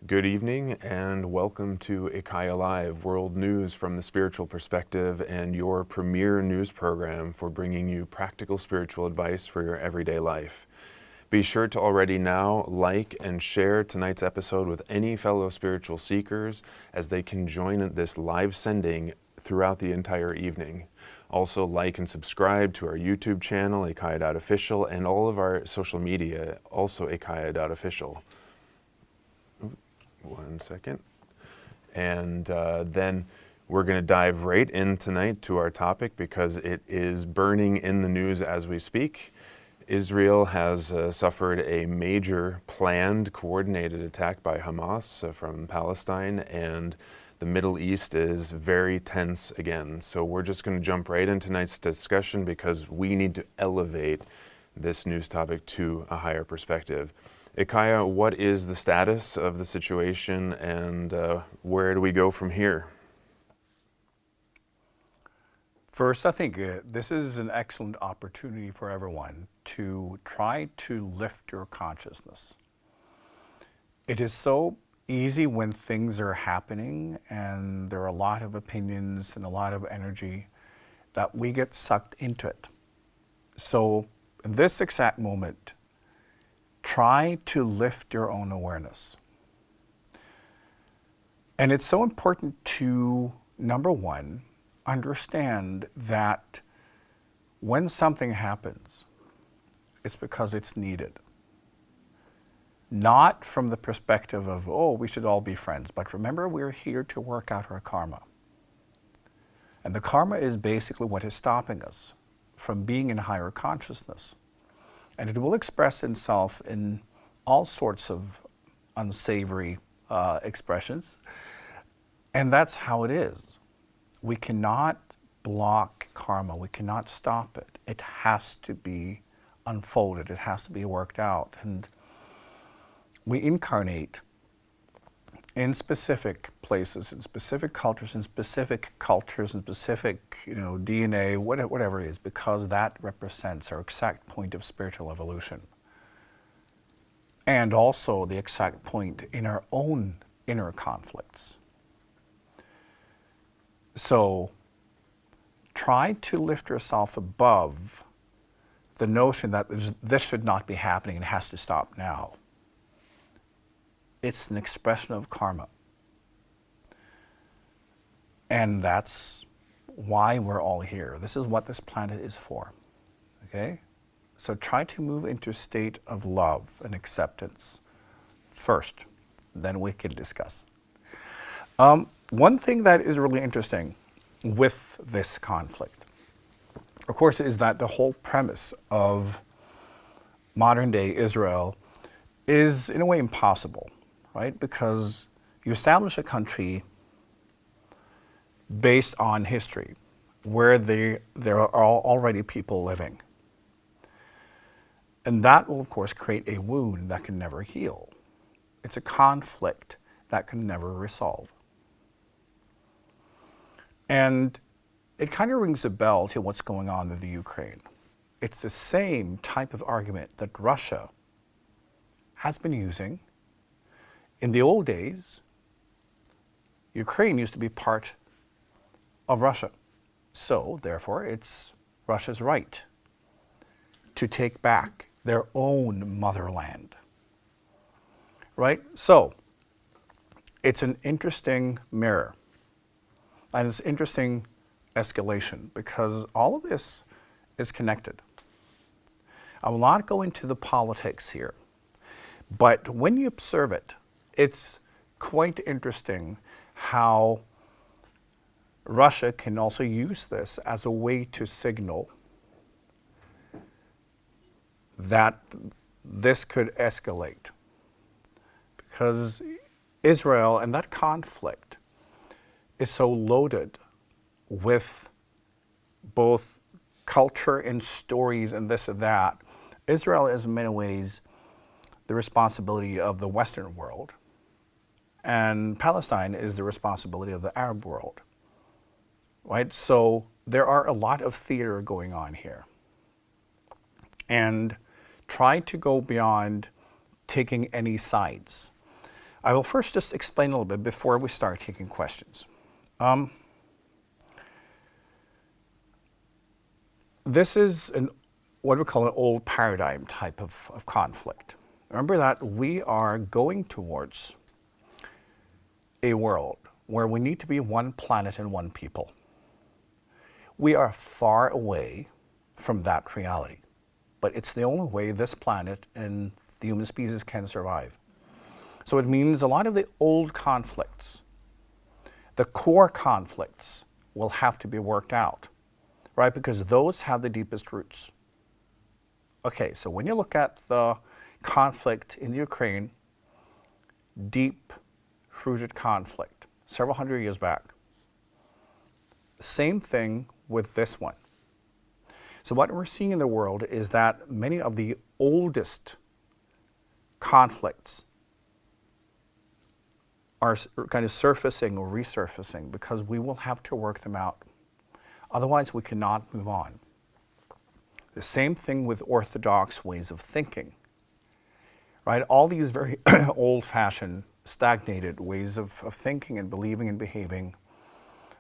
Good evening and welcome to IKYA Live, world news from the spiritual perspective and your premier news program for bringing you practical spiritual advice for your everyday life. Be sure to already now like and share tonight's episode with any fellow spiritual seekers as they can join this live sending throughout the entire evening. Also like and subscribe to our YouTube channel, IKYA.official, and all of our social media, also IKYA.official. One second. And then we're going to dive right in tonight to our topic because it is burning in the news as we speak. Israel has suffered a major planned coordinated attack by Hamas from Palestine, and the Middle East is very tense again. So we're just going to jump right into tonight's discussion because we need to elevate this news topic to a higher perspective. IKYA, what is the status of the situation and where do we go from here? First, I think this is an excellent opportunity for everyone to try to lift your consciousness. It is so easy when things are happening and there are a lot of opinions and a lot of energy that we get sucked into it. So in this exact moment, try to lift your own awareness. And it's so important to, number one, understand that when something happens, it's because it's needed. Not from the perspective of, oh, we should all be friends, but remember, we're here to work out our karma. And the karma is basically what is stopping us from being in higher consciousness. And it will express itself in all sorts of unsavory expressions. And that's how it is. We cannot block karma. We cannot stop it. It has to be unfolded. It has to be worked out. And we incarnate in specific places, in specific cultures, and specific DNA, whatever it is, because that represents our exact point of spiritual evolution. And also the exact point in our own inner conflicts. So try to lift yourself above the notion that this should not be happening and it has to stop now. It's an expression of karma. And that's why we're all here. This is what this planet is for. Okay? So try to move into a state of love and acceptance first, then we can discuss. One thing that is really interesting with this conflict, of course, is that the whole premise of modern day Israel is in a way impossible. Right? Because you establish a country based on history where there are already people living. And that will, of course, create a wound that can never heal. It's a conflict that can never resolve. And it kind of rings a bell to what's going on in the Ukraine. It's the same type of argument that Russia has been using. In the old days, Ukraine used to be part of Russia. So, therefore, it's Russia's right to take back their own motherland. Right? So, it's an interesting mirror. And it's interesting escalation because all of this is connected. I will not go into the politics here, but when you observe it, it's quite interesting how Russia can also use this as a way to signal that this could escalate. Because Israel and that conflict is so loaded with both culture and stories and this and that. Israel is in many ways the responsibility of the Western world. And Palestine is the responsibility of the Arab world, right? So there are a lot of theater going on here. And try to go beyond taking any sides. I will first just explain a little bit before we start taking questions. This is what we call an old paradigm type of conflict. Remember that we are going towards a world where we need to be one planet and one people. We are far away from that reality, but it's the only way this planet and the human species can survive. So it means a lot of the old conflicts, the core conflicts, will have to be worked out, right? Because those have the deepest roots. Okay, so when you look at the conflict in Ukraine, deep-rooted conflict, several hundred years back. Same thing with this one. So what we're seeing in the world is that many of the oldest conflicts are kind of surfacing or resurfacing because we will have to work them out. Otherwise, we cannot move on. The same thing with orthodox ways of thinking, right? All these very old-fashioned, stagnated ways of thinking and believing and behaving,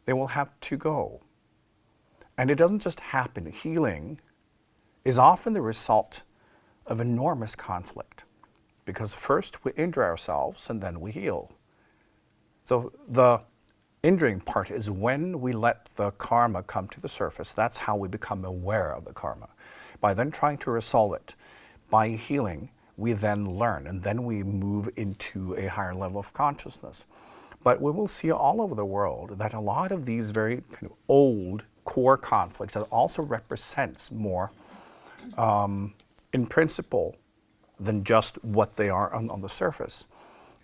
they will have to go. And it doesn't just happen. Healing is often the result of enormous conflict because first we injure ourselves and then we heal. So the injuring part is when we let the karma come to the surface. That's how we become aware of the karma. By then trying to resolve it, by healing, we then learn, and then we move into a higher level of consciousness. But we will see all over the world that a lot of these very kind of old core conflicts that also represents more in principle than just what they are on the surface,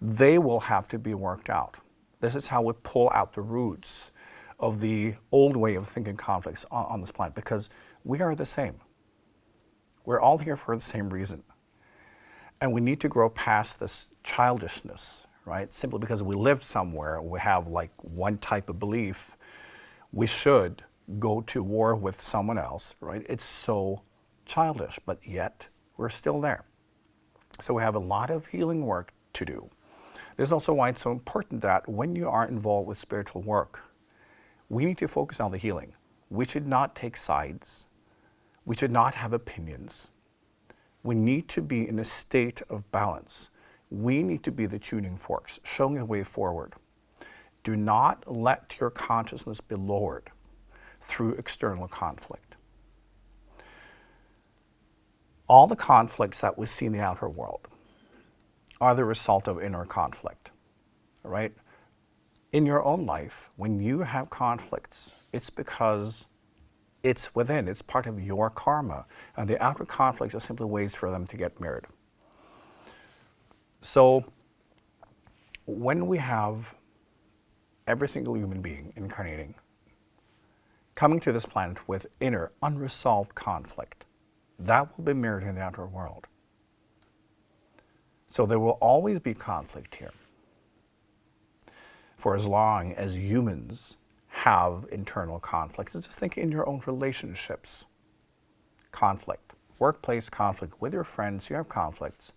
they will have to be worked out. This is how we pull out the roots of the old way of thinking conflicts on this planet, because we are the same. We're all here for the same reason. And we need to grow past this childishness, right? Simply because we live somewhere, we have like one type of belief, we should go to war with someone else, right? It's so childish, but yet we're still there. So we have a lot of healing work to do. This is also why it's so important that when you are involved with spiritual work, we need to focus on the healing. We should not take sides. We should not have opinions. We need to be in a state of balance. We need to be the tuning forks, showing the way forward. Do not let your consciousness be lowered through external conflict. All the conflicts that we see in the outer world are the result of inner conflict, right? In your own life, when you have conflicts, it's because it's within, it's part of your karma. And the outer conflicts are simply ways for them to get mirrored. So when we have every single human being incarnating, coming to this planet with inner, unresolved conflict, that will be mirrored in the outer world. So there will always be conflict here. For as long as humans have internal conflicts, just think in your own relationships, conflict, workplace conflict, with your friends, you have conflicts.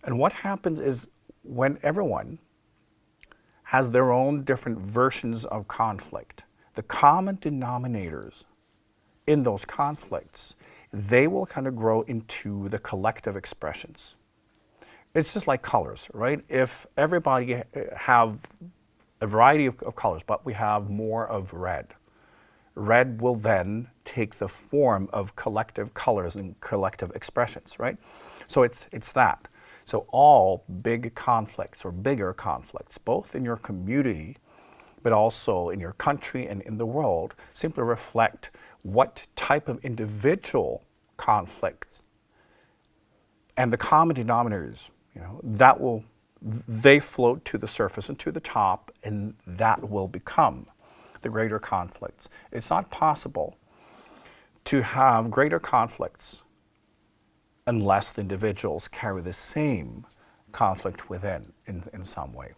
And what happens is when everyone has their own different versions of conflict, the common denominators in those conflicts, they will kind of grow into the collective expressions. It's just like colors, right? If everybody have a variety of colors, but we have more of red, red will then take the form of collective colors and collective expressions, right? So it's that. So all big conflicts or bigger conflicts, both in your community, but also in your country and in the world, simply reflect what type of individual conflicts and the common denominators, they float to the surface and to the top, and that will become the greater conflicts. It's not possible to have greater conflicts unless the individuals carry the same conflict within in some way.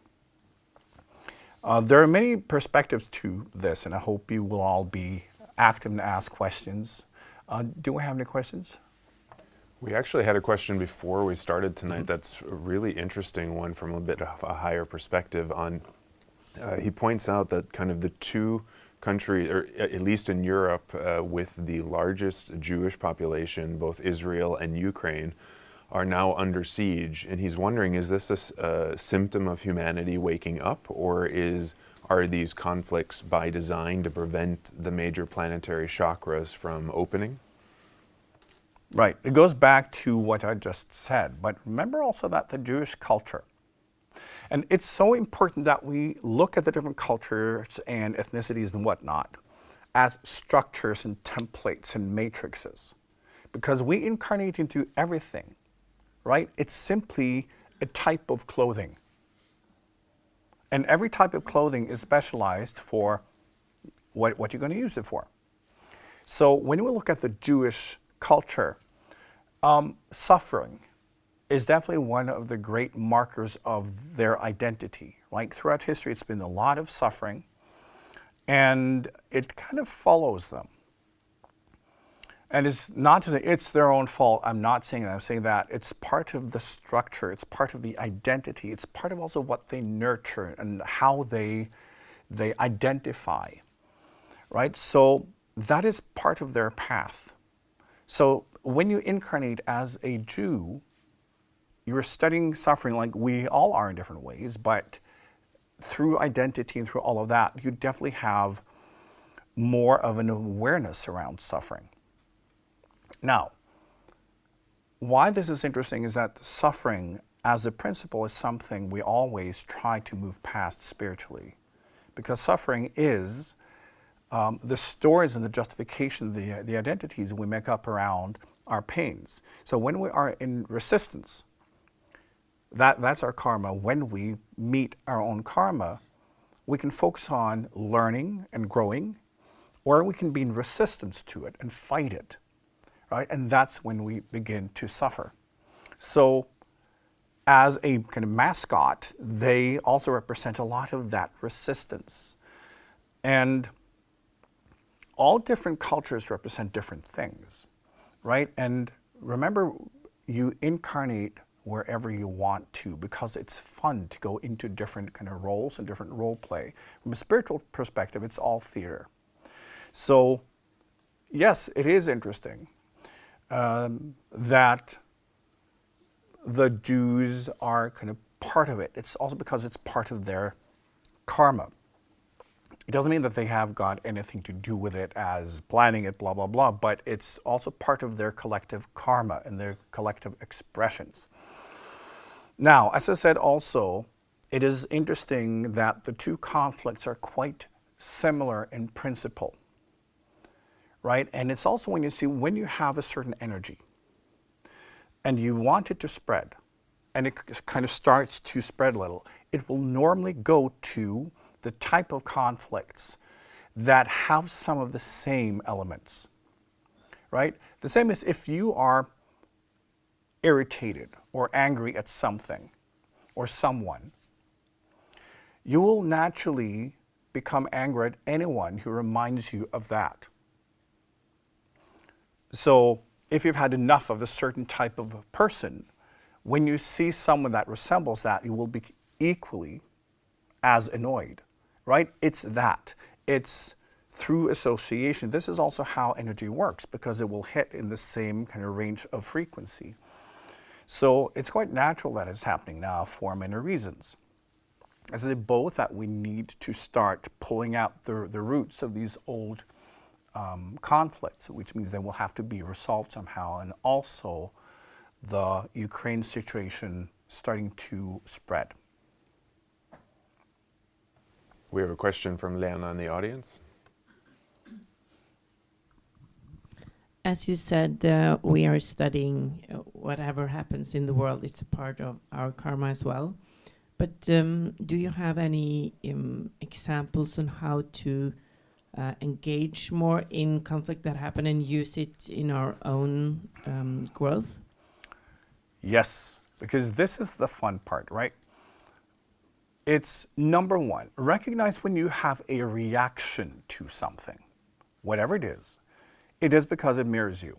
There are many perspectives to this, and I hope you will all be active and ask questions. Do we have any questions? We actually had a question before we started tonight that's a really interesting one from a bit of a higher perspective on, he points out that kind of the two countries, or at least in Europe, with the largest Jewish population, both Israel and Ukraine, are now under siege. And he's wondering, is this a symptom of humanity waking up, or are these conflicts by design to prevent the major planetary chakras from opening? Right. It goes back to what I just said. But remember also that the Jewish culture, and it's so important that we look at the different cultures and ethnicities and whatnot as structures and templates and matrices, because we incarnate into everything, right? It's simply a type of clothing. And every type of clothing is specialized for what you're going to use it for. So when we look at the Jewish culture, suffering is definitely one of the great markers of their identity. Right? Throughout history, it's been a lot of suffering, and it kind of follows them. And it's not to say it's their own fault. I'm not saying that. I'm saying that it's part of the structure. It's part of the identity. It's part of also what they nurture and how they identify. Right? So that is part of their path. So when you incarnate as a Jew, you're studying suffering like we all are in different ways, but through identity and through all of that, you definitely have more of an awareness around suffering. Now, why this is interesting is that suffering as a principle is something we always try to move past spiritually, because suffering is the stories and the justification, the identities we make up around our pains. So when we are in resistance, that's our karma. When we meet our own karma, we can focus on learning and growing, or we can be in resistance to it and fight it, right? And that's when we begin to suffer. So as a kind of mascot, they also represent a lot of that resistance. And all different cultures represent different things, right? And remember, you incarnate wherever you want to, because it's fun to go into different kind of roles and different role play. From a spiritual perspective, it's all theater. So yes, it is interesting that the Jews are kind of part of it. It's also because it's part of their karma. It doesn't mean that they have got anything to do with it as planning it, blah, blah, blah, but it's also part of their collective karma and their collective expressions. Now, as I said also, it is interesting that the two conflicts are quite similar in principle, right? And it's also when you have a certain energy and you want it to spread, and it kind of starts to spread a little, it will normally go to the type of conflicts that have some of the same elements, right? The same as if you are irritated or angry at something or someone, you will naturally become angry at anyone who reminds you of that. So if you've had enough of a certain type of a person, when you see someone that resembles that, you will be equally as annoyed, right? It's that. It's through association. This is also how energy works, because it will hit in the same kind of range of frequency. So it's quite natural that it's happening now for many reasons. I say both that we need to start pulling out the roots of these old conflicts, which means they will have to be resolved somehow, and also the Ukraine situation starting to spread. We have a question from Lena in the audience. As you said, we are studying whatever happens in the world. It's a part of our karma as well. But do you have any examples on how to engage more in conflict that happen and use it in our own growth? Yes, because this is the fun part, right? It's number one, recognize when you have a reaction to something, whatever it is because it mirrors you.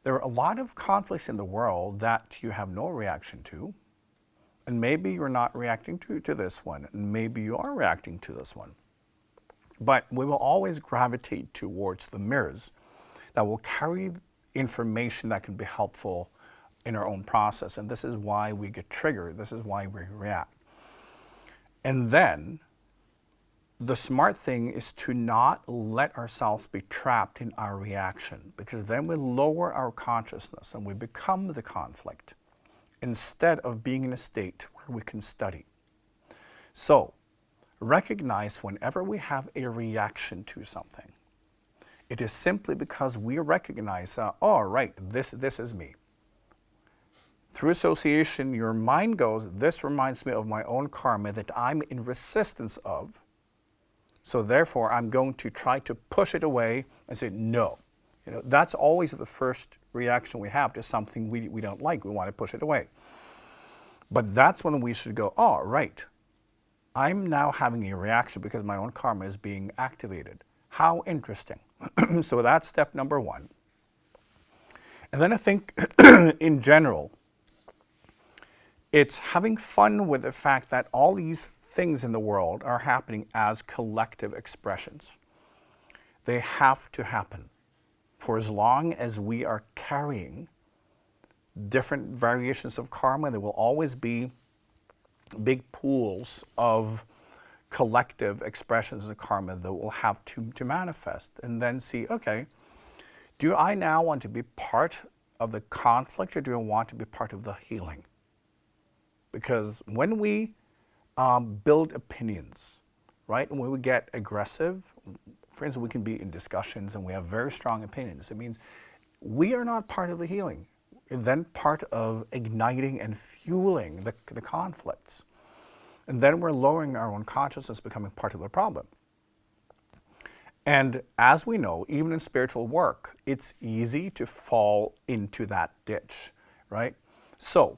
There are a lot of conflicts in the world that you have no reaction to, and maybe you're not reacting to this one, and maybe you are reacting to this one. But we will always gravitate towards the mirrors that will carry information that can be helpful in our own process. And this is why we get triggered. This is why we react. And then the smart thing is to not let ourselves be trapped in our reaction, because then we lower our consciousness and we become the conflict instead of being in a state where we can study. So recognize whenever we have a reaction to something, it is simply because we recognize that, oh, right, this is me. Through association, your mind goes, this reminds me of my own karma that I'm in resistance of. So therefore, I'm going to try to push it away and say, no. You know, that's always the first reaction we have to something we don't like. We want to push it away. But that's when we should go, oh, right. I'm now having a reaction because my own karma is being activated. How interesting. So that's step number one. And then I think in general, it's having fun with the fact that all these things in the world are happening as collective expressions. They have to happen. For as long as we are carrying different variations of karma, there will always be big pools of collective expressions of karma that will have to manifest, and then see, okay, do I now want to be part of the conflict, or do I want to be part of the healing? Because when we build opinions, right, and when we get aggressive, for instance, we can be in discussions and we have very strong opinions. It means we are not part of the healing. We're then part of igniting and fueling the conflicts. And then we're lowering our own consciousness, becoming part of the problem. And as we know, even in spiritual work, it's easy to fall into that ditch, right? So,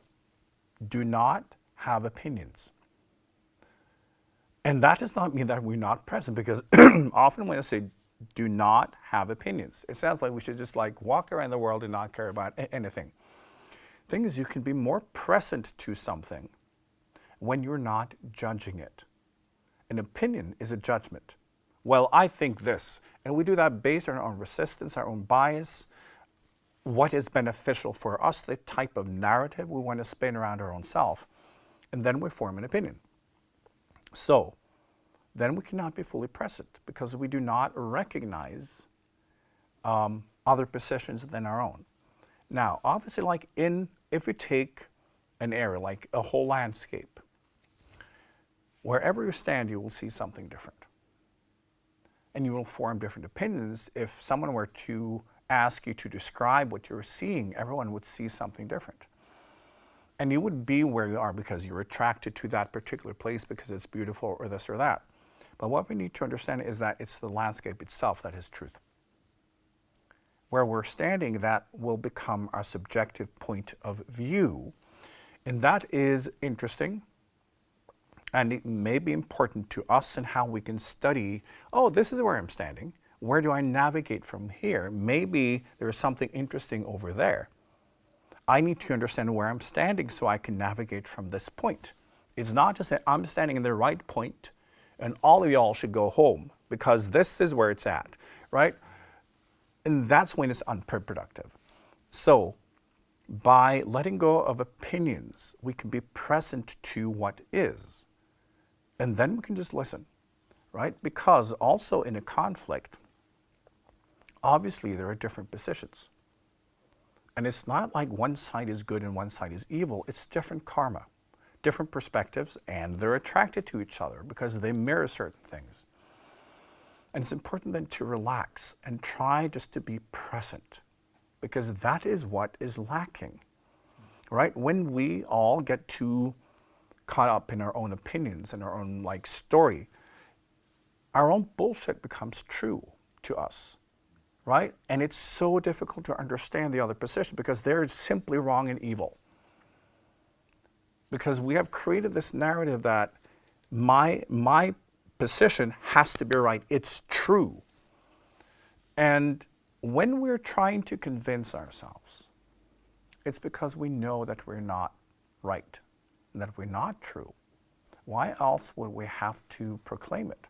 do not have opinions. And that does not mean that we're not present, because often when I say do not have opinions, it sounds like we should just like walk around the world and not care about anything. The thing is, you can be more present to something when you're not judging it. An opinion is a judgment. Well, I think this, and we do that based on our own resistance, our own bias, what is beneficial for us, the type of narrative we want to spin around our own self, and then we form an opinion. So, then we cannot be fully present because we do not recognize other positions than our own. Now, obviously, like if we take an area, like a whole landscape, wherever you stand, you will see something different. And you will form different opinions. If someone were to ask you to describe what you're seeing, everyone would see something different. And you would be where you are because you're attracted to that particular place because it's beautiful or this or that. But what we need to understand is that it's the landscape itself that is truth. Where we're standing, that will become our subjective point of view. And that is interesting. And it may be important to us in how we can study, oh, this is where I'm standing. Where do I navigate from here? Maybe there's something interesting over there. I need to understand where I'm standing so I can navigate from this point. It's not just that I'm standing in the right point and all of y'all should go home because this is where it's at, right? And that's when it's unproductive. So by letting go of opinions, we can be present to what is. And then we can just listen, right? Because also in a conflict, obviously there are different positions. And it's not like one side is good and one side is evil. It's different karma, different perspectives, and they're attracted to each other because they mirror certain things. And it's important then to relax and try just to be present, because that is what is lacking, right? When we all get too caught up in our own opinions and our own story, our own bullshit becomes true to us, right? And it's so difficult to understand the other position because they're simply wrong and evil. Because we have created this narrative that my position has to be right. It's true. And when we're trying to convince ourselves, it's because we know that we're not right, and that we're not true. Why else would we have to proclaim it?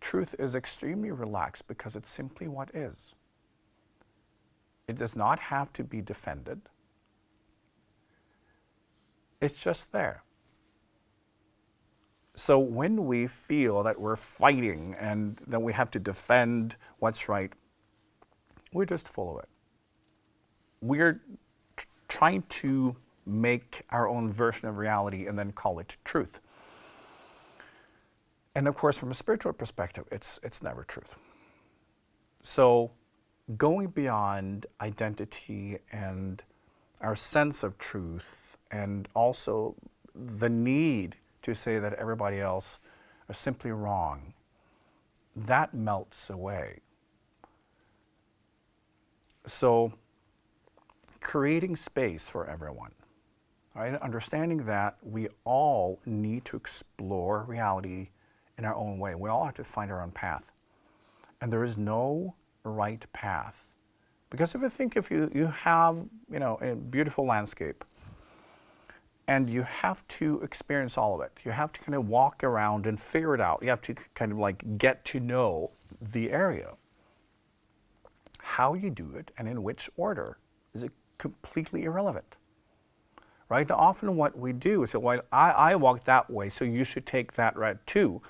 Truth is extremely relaxed because it's simply what is. It does not have to be defended. It's just there. So when we feel that we're fighting and that we have to defend what's right, we're just full of it. We're trying to make our own version of reality and then call it truth. And of course, from a spiritual perspective, it's never truth. So going beyond identity and our sense of truth, and also the need to say that everybody else are simply wrong, that melts away. So creating space for everyone, right? Understanding that we all need to explore reality in our own way. We all have to find our own path. And there is no right path. Because if you have, a beautiful landscape, and you have to experience all of it. You have to kind of walk around and figure it out. You have to kind of like get to know the area. How you do it and in which order is completely irrelevant. Right? Now, often what we do is say, well, I walk that way, so you should take that route too.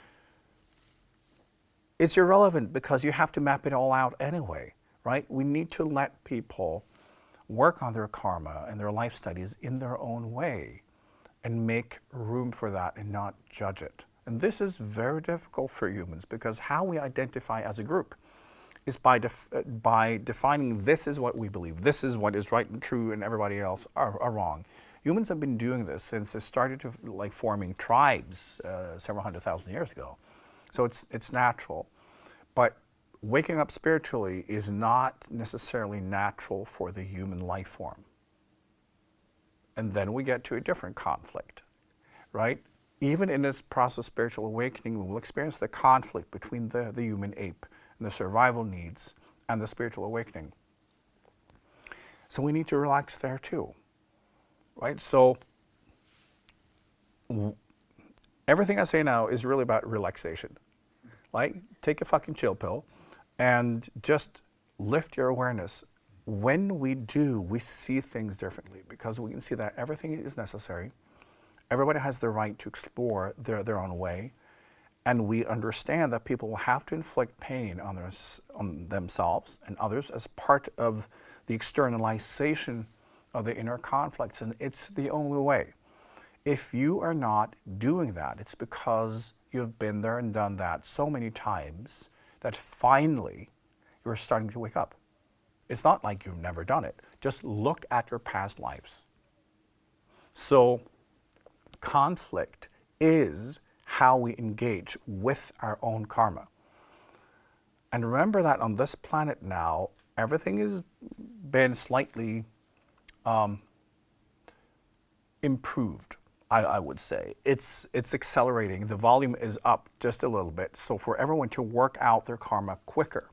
It's irrelevant because you have to map it all out anyway, right? We need to let people work on their karma and their life studies in their own way and make room for that and not judge it. And this is very difficult for humans because how we identify as a group is by defining this is what we believe, this is what is right and true, and everybody else are wrong. Humans have been doing this since they started to forming tribes several 100,000 years ago. So it's natural. But waking up spiritually is not necessarily natural for the human life form. And then we get to a different conflict, right? Even in this process of spiritual awakening, we will experience the conflict between the human ape and the survival needs and the spiritual awakening. So we need to relax there too, right? So everything I say now is really about relaxation. Like, take a fucking chill pill and just lift your awareness. When we do, we see things differently because we can see that everything is necessary. Everybody has the right to explore their own way. And we understand that people will have to inflict pain on themselves and others as part of the externalization of the inner conflicts. And it's the only way. If you are not doing that, it's because you've been there and done that so many times that finally you're starting to wake up. It's not like you've never done it. Just look at your past lives. So conflict is how we engage with our own karma. And remember that on this planet now, everything has been slightly improved. I would say. It's accelerating. The volume is up just a little bit. So for everyone to work out their karma quicker,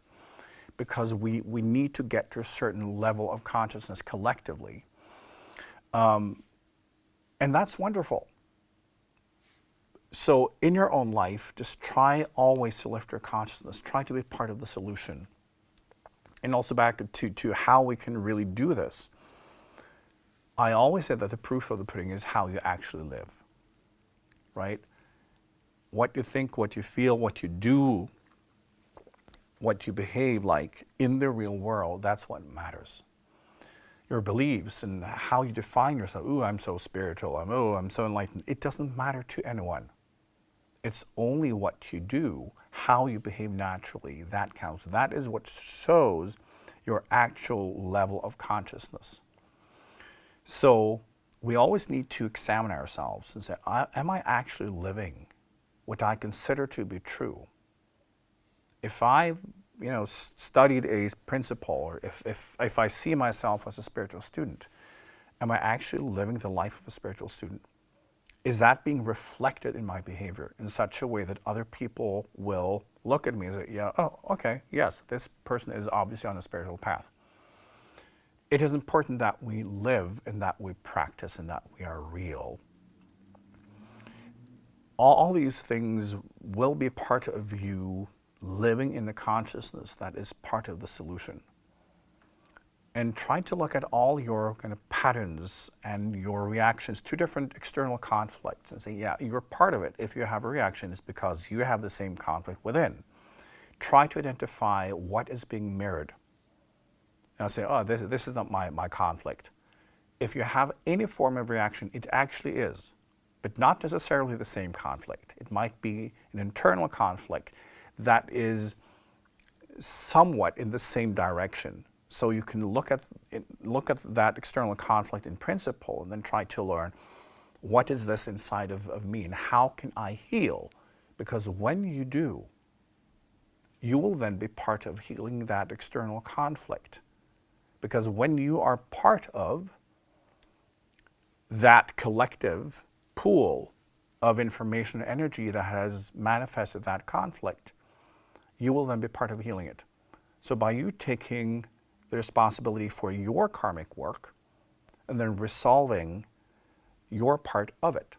because we need to get to a certain level of consciousness collectively. And that's wonderful. So in your own life, just try always to lift your consciousness. Try to be part of the solution. And also back to how we can really do this. I always say that the proof of the pudding is how you actually live, right? What you think, what you feel, what you do, what you behave like in the real world, that's what matters. Your beliefs and how you define yourself, ooh, I'm so spiritual, I'm so enlightened, it doesn't matter to anyone. It's only what you do, how you behave naturally, that counts. That is what shows your actual level of consciousness. So we always need to examine ourselves and say, am I actually living what I consider to be true? If I've studied a principle, or if I see myself as a spiritual student, am I actually living the life of a spiritual student? Is that being reflected in my behavior in such a way that other people will look at me and say, yeah, oh, okay, yes, this person is obviously on a spiritual path. It is important that we live and that we practice and that we are real. All these things will be part of you living in the consciousness that is part of the solution. And try to look at all your kind of patterns and your reactions to different external conflicts and say, yeah, you're part of it. If you have a reaction, it's because you have the same conflict within. Try to identify what is being mirrored. And I'll say, oh, this is not my conflict. If you have any form of reaction, it actually is, but not necessarily the same conflict. It might be an internal conflict that is somewhat in the same direction. So you can look at that external conflict in principle and then try to learn, what is this inside of me and how can I heal? Because when you do, you will then be part of healing that external conflict. Because when you are part of that collective pool of information and energy that has manifested that conflict, you will then be part of healing it. So by you taking the responsibility for your karmic work and then resolving your part of it,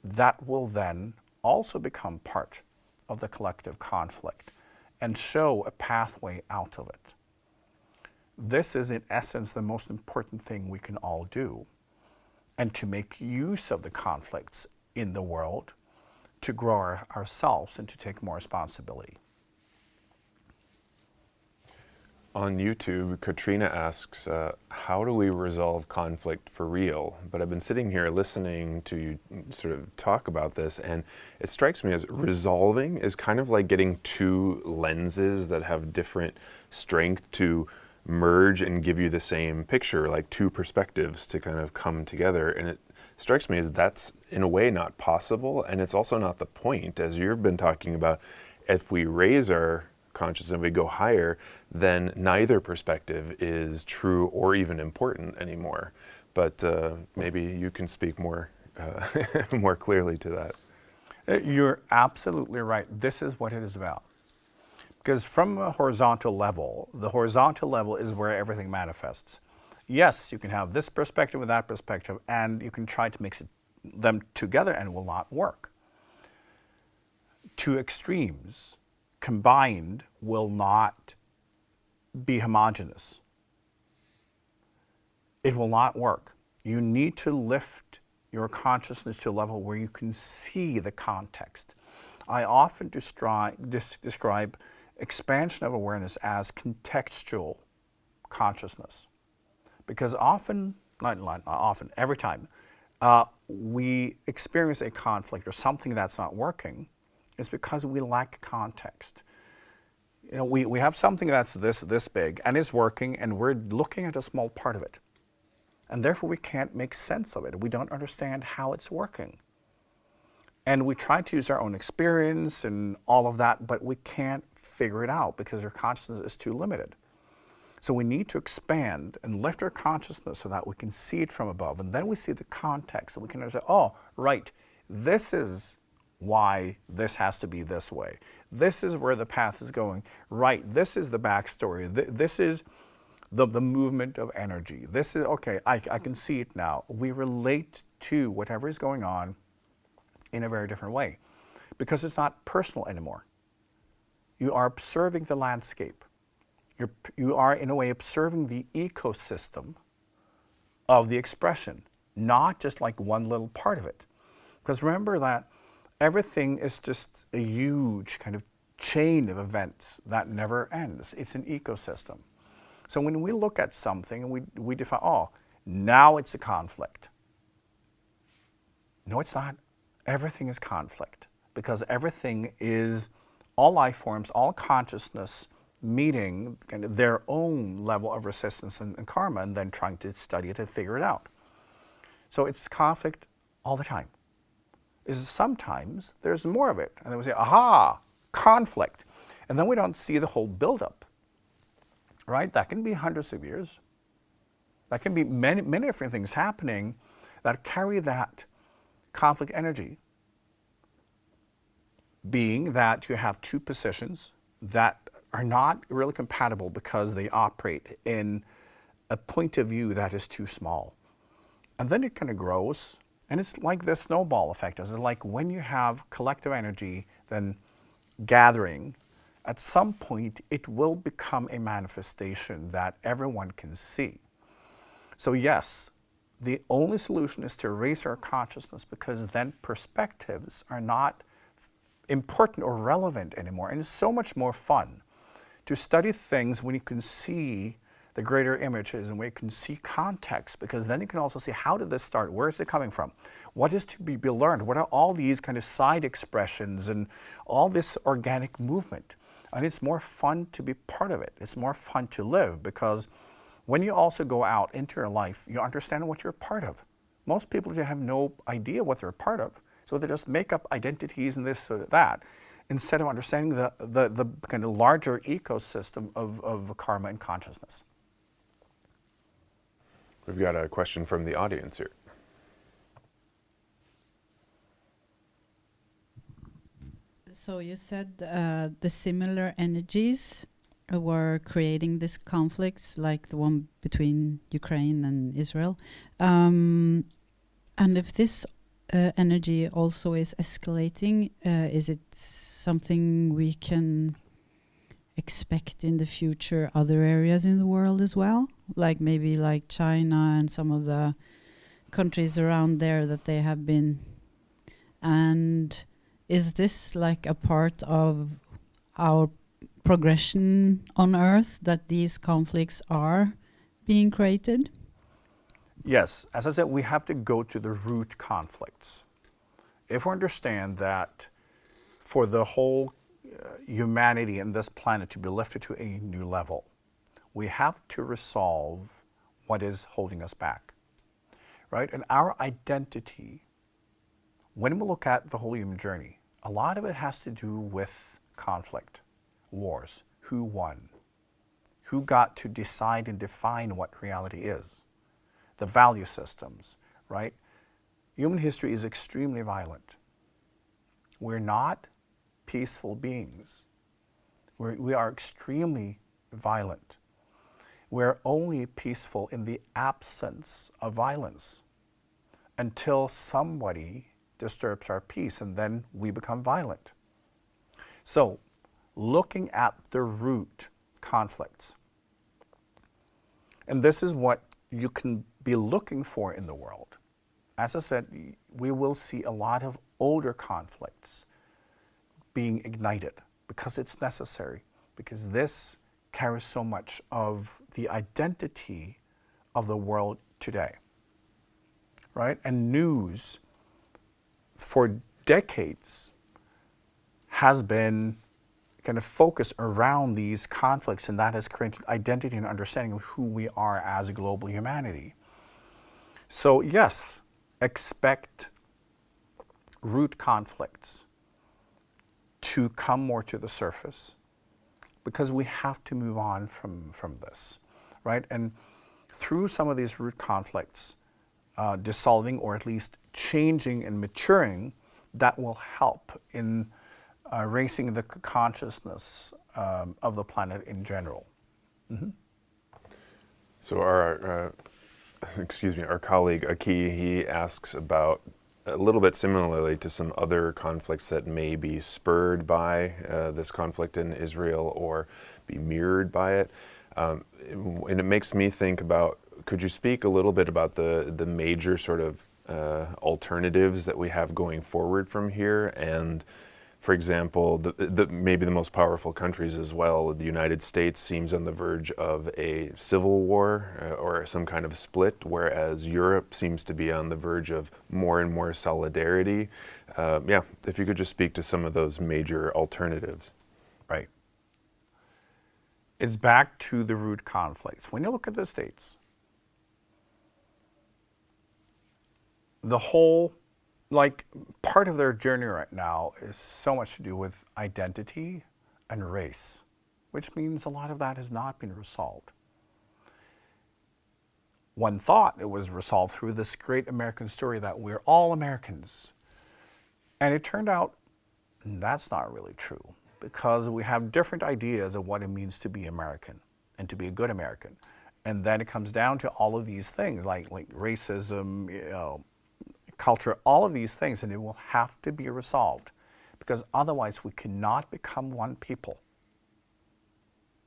that will then also become part of the collective conflict and show a pathway out of it. This is in essence the most important thing we can all do, and to make use of the conflicts in the world to grow ourselves and to take more responsibility. On YouTube, Katrina asks, how do we resolve conflict for real? But I've been sitting here listening to you sort of talk about this, and it strikes me as resolving is kind of like getting two lenses that have different strength to merge and give you the same picture, like two perspectives to kind of come together. And it strikes me as that's in a way not possible, and it's also not the point, as you've been talking about. If we raise our consciousness and we go higher, then neither perspective is true or even important anymore. But maybe you can speak more more clearly to that. You're absolutely right. This is what it is about. Because from a horizontal level, the horizontal level is where everything manifests. Yes, you can have this perspective and that perspective, and you can try to mix them together and it will not work. Two extremes combined will not be homogeneous. It will not work. You need to lift your consciousness to a level where you can see the context. I often describe expansion of awareness as contextual consciousness. Because often, not often, every time we experience a conflict or something that's not working, it's because we lack context. You know, we have something that's this big and it's working, and we're looking at a small part of it. And therefore we can't make sense of it. We don't understand how it's working. And we try to use our own experience and all of that, but we can't figure it out because our consciousness is too limited. So we need to expand and lift our consciousness so that we can see it from above. And then we see the context, so we can understand, oh, right, this is why this has to be this way. This is where the path is going. Right, this is the backstory. This is the movement of energy. This is, okay, I can see it now. We relate to whatever is going on in a very different way because it's not personal anymore. You are observing the landscape. You are, in a way, observing the ecosystem of the expression, not just like one little part of it. Because remember that everything is just a huge kind of chain of events that never ends. It's an ecosystem. So when we look at something and we define, oh, now it's a conflict. No, it's not. Everything is conflict because everything is all life forms, all consciousness meeting kind of their own level of resistance and karma and then trying to study it and figure it out. So it's conflict all the time. Is sometimes there's more of it. And then we say, aha, conflict. And then we don't see the whole buildup. Right? That can be hundreds of years. That can be many different things happening that carry that conflict energy. being that you have two positions that are not really compatible because they operate in a point of view that is too small. And then it kind of grows, and it's like the snowball effect. It's like when you have collective energy then gathering, at some point it will become a manifestation that everyone can see. So yes, the only solution is to raise our consciousness, because then perspectives are not important or relevant anymore. And it's so much more fun to study things when you can see the greater images and when you can see context, because then you can also see, how did this start? Where is it coming from? What is to be learned? What are all these kind of side expressions and all this organic movement? And it's more fun to be part of it. It's more fun to live, because when you also go out into your life, you understand what you're a part of. Most people have no idea what they're a part of. So they just make up identities and this or that, instead of understanding the kind of larger ecosystem of karma and consciousness. We've got a question from the audience here. So you said the similar energies were creating these conflicts, like the one between Ukraine and Israel. And if this energy also is escalating, is it something we can expect in the future other areas in the world as well? Like maybe like China and some of the countries around there that they have been. And is this like a part of our progression on Earth, that these conflicts are being created? Yes, as I said, we have to go to the root conflicts. If we understand that for the whole humanity and this planet to be lifted to a new level, we have to resolve what is holding us back, right? And our identity, when we look at the whole human journey, a lot of it has to do with conflict, wars, who won, who got to decide and define what reality is, the value systems, right? Human history is extremely violent. We're not peaceful beings. We are extremely violent. We're only peaceful in the absence of violence until somebody disturbs our peace, and then we become violent. So, looking at the root conflicts, and this is what you can be looking for in the world. As I said, we will see a lot of older conflicts being ignited because it's necessary, because this carries so much of the identity of the world today, right? And news for decades has been kind of focused around these conflicts, and that has created identity and understanding of who we are as a global humanity. So yes, expect root conflicts to come more to the surface, because we have to move on from this, right? And through some of these root conflicts, dissolving or at least changing and maturing, that will help in raising the consciousness of the planet in general. Mm-hmm. So our colleague IKYA, he asks about, a little bit similarly to some other conflicts that may be spurred by this conflict in Israel or be mirrored by it. And it makes me think about, could you speak a little bit about the major sort of alternatives that we have going forward from here? And for example, maybe the most powerful countries as well, the United States seems on the verge of a civil war or some kind of split, whereas Europe seems to be on the verge of more and more solidarity. If you could just speak to some of those major alternatives. Right. It's back to the root conflicts. When you look at the States, the whole, like, part of their journey right now is so much to do with identity and race, which means a lot of that has not been resolved. One thought it was resolved through this great American story that we're all Americans. And it turned out And that's not really true, because we have different ideas of what it means to be American and to be a good American. And then it comes down to all of these things like racism, culture, all of these things, and it will have to be resolved, because otherwise we cannot become one people.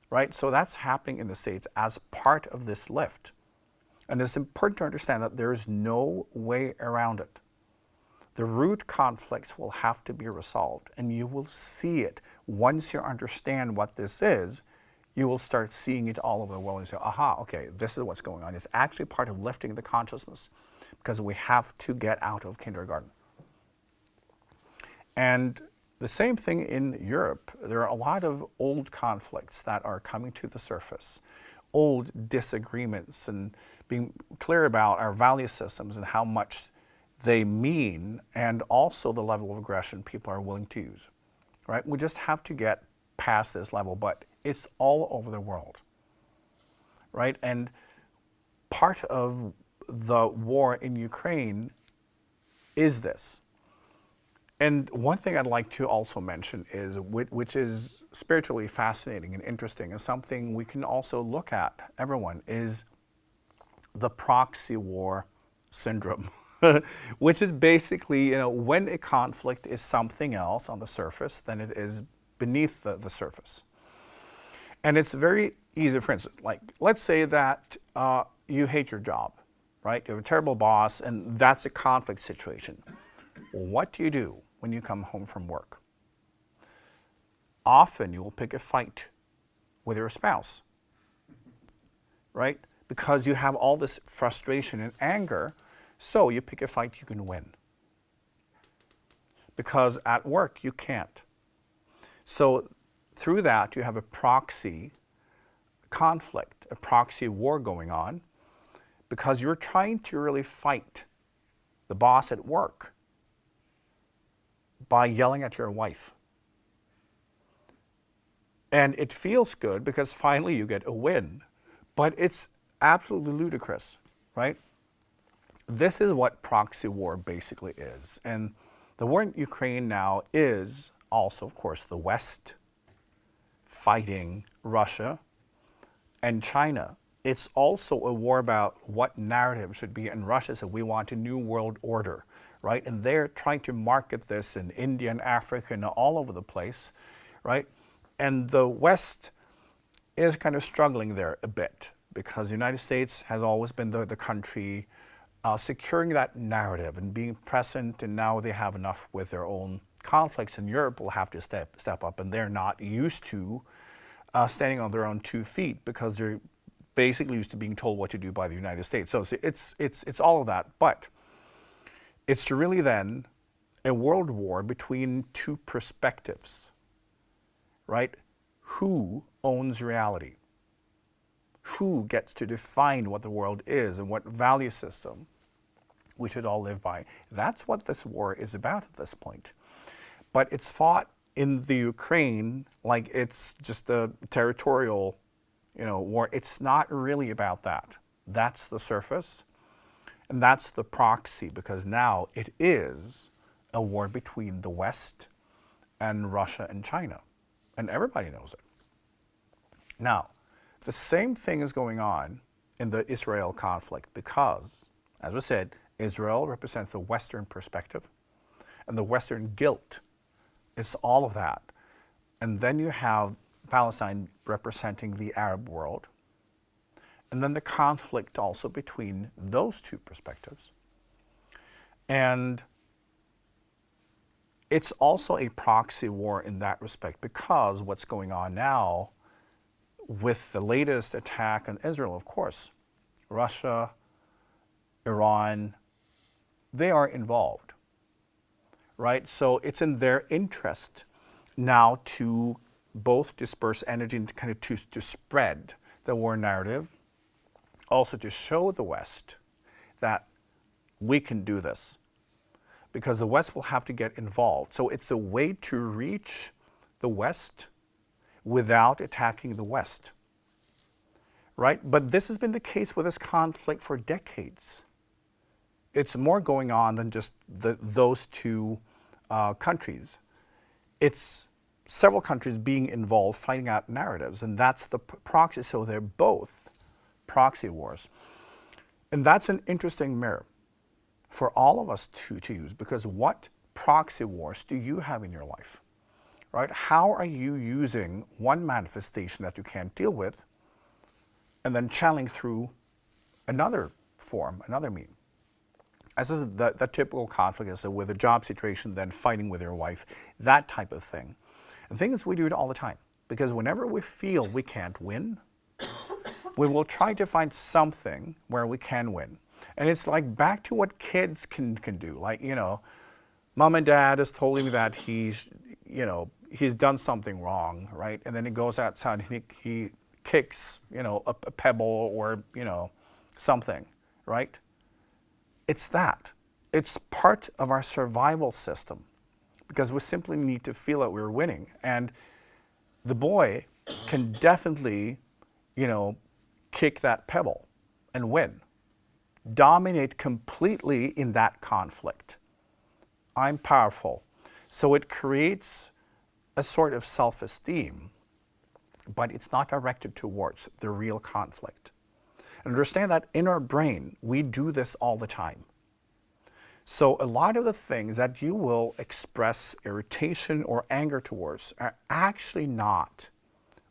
Right? So that's happening in the States as part of this lift. And it's important to understand that there is no way around it. The root conflicts will have to be resolved, and you will see it. Once you understand what this is, you will start seeing it all over the world and say, aha, okay, this is what's going on. It's actually part of lifting the consciousness, because we have to get out of kindergarten. And the same thing in Europe. There are a lot of old conflicts that are coming to the surface, old disagreements, and being clear about our value systems and how much they mean, and also the level of aggression people are willing to use. Right? We just have to get past this level, but it's all over the world. Right? And part of the war in Ukraine is this. And one thing I'd like to also mention is, which is spiritually fascinating and interesting, and something we can also look at, everyone, is the proxy war syndrome, which is basically, when a conflict is something else on the surface than it is beneath the surface. And it's very easy. For instance, like, let's say that you hate your job, right? You have a terrible boss, and that's a conflict situation. Well, what do you do when you come home from work? Often you will pick a fight with your spouse, right? Because you have all this frustration and anger, so you pick a fight you can win. Because at work you can't. So through that you have a proxy conflict, a proxy war going on, because you're trying to really fight the boss at work by yelling at your wife. And it feels good because finally you get a win, but it's absolutely ludicrous, right? This is what proxy war basically is. And the war in Ukraine now is also, of course, the West fighting Russia and China. It's also a war about what narrative should be. And Russia said, we want a new world order, right? And they're trying to market this in India and Africa and all over the place, right? And the West is kind of struggling there a bit, because the United States has always been the country securing that narrative and being present, and now they have enough with their own conflicts, and Europe will have to step up, and they're not used to standing on their own 2 feet, because they're basically used to being told what to do by the United States. So it's all of that, but it's really then a world war between two perspectives, right? Who owns reality? Who gets to define what the world is and what value system we should all live by? That's what this war is about at this point. But it's fought in the Ukraine like it's just a territorial, war. It's not really about that. That's the surface, and that's the proxy, because now it is a war between the West and Russia and China, and everybody knows it. Now, the same thing is going on in the Israel conflict, because, as we said, Israel represents the Western perspective and the Western guilt. It's all of that. And then you have Palestine representing the Arab world. And then the conflict also between those two perspectives. And it's also a proxy war in that respect, because what's going on now with the latest attack on Israel, of course, Russia, Iran, they are involved, right? So it's in their interest now to both disperse energy and kind of to spread the war narrative, also to show the West that we can do this, because the West will have to get involved. So it's a way to reach the West without attacking the West, right? But this has been the case with this conflict for decades. It's more going on than just those two countries. it's several countries being involved fighting out narratives, and that's the proxy. So they're both proxy wars. And that's an interesting mirror for all of us to use, because what proxy wars do you have in your life, right? How are you using one manifestation that you can't deal with and then channeling through another form, another mean? As is the typical conflict is with a job situation, then fighting with your wife, that type of thing. And the thing is, we do it all the time, because whenever we feel we can't win, we will try to find something where we can win. And it's like back to what kids can do. Like, you know, mom and dad has told me that he's done something wrong, right? And then he goes outside and he kicks, a pebble or, something, right? It's that. It's part of our survival system, because we simply need to feel that we're winning. And the boy can definitely, kick that pebble and win. Dominate completely in that conflict. I'm powerful. So it creates a sort of self-esteem, but it's not directed towards the real conflict. And understand that in our brain, we do this all the time. So a lot of the things that you will express irritation or anger towards are actually not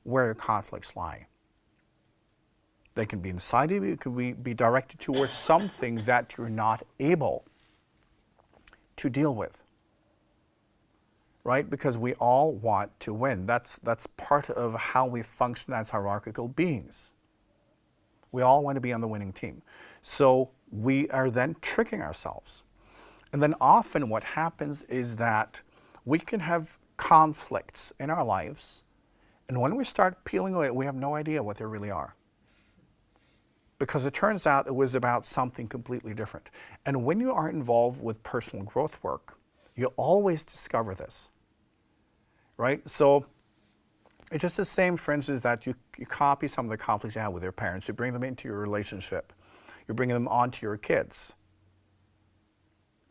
where your conflicts lie. They can be inside of you, it can be directed towards something that you're not able to deal with, right? Because we all want to win. That's part of how we function as hierarchical beings. We all want to be on the winning team. So we are then tricking ourselves. And then often what happens is that we can have conflicts in our lives, and when we start peeling away, we have no idea what they really are. Because it turns out it was about something completely different. And when you are involved with personal growth work, you'll always discover this, right? So it's just the same, for instance, that you copy some of the conflicts you have with your parents, you bring them into your relationship, you're bringing them onto your kids,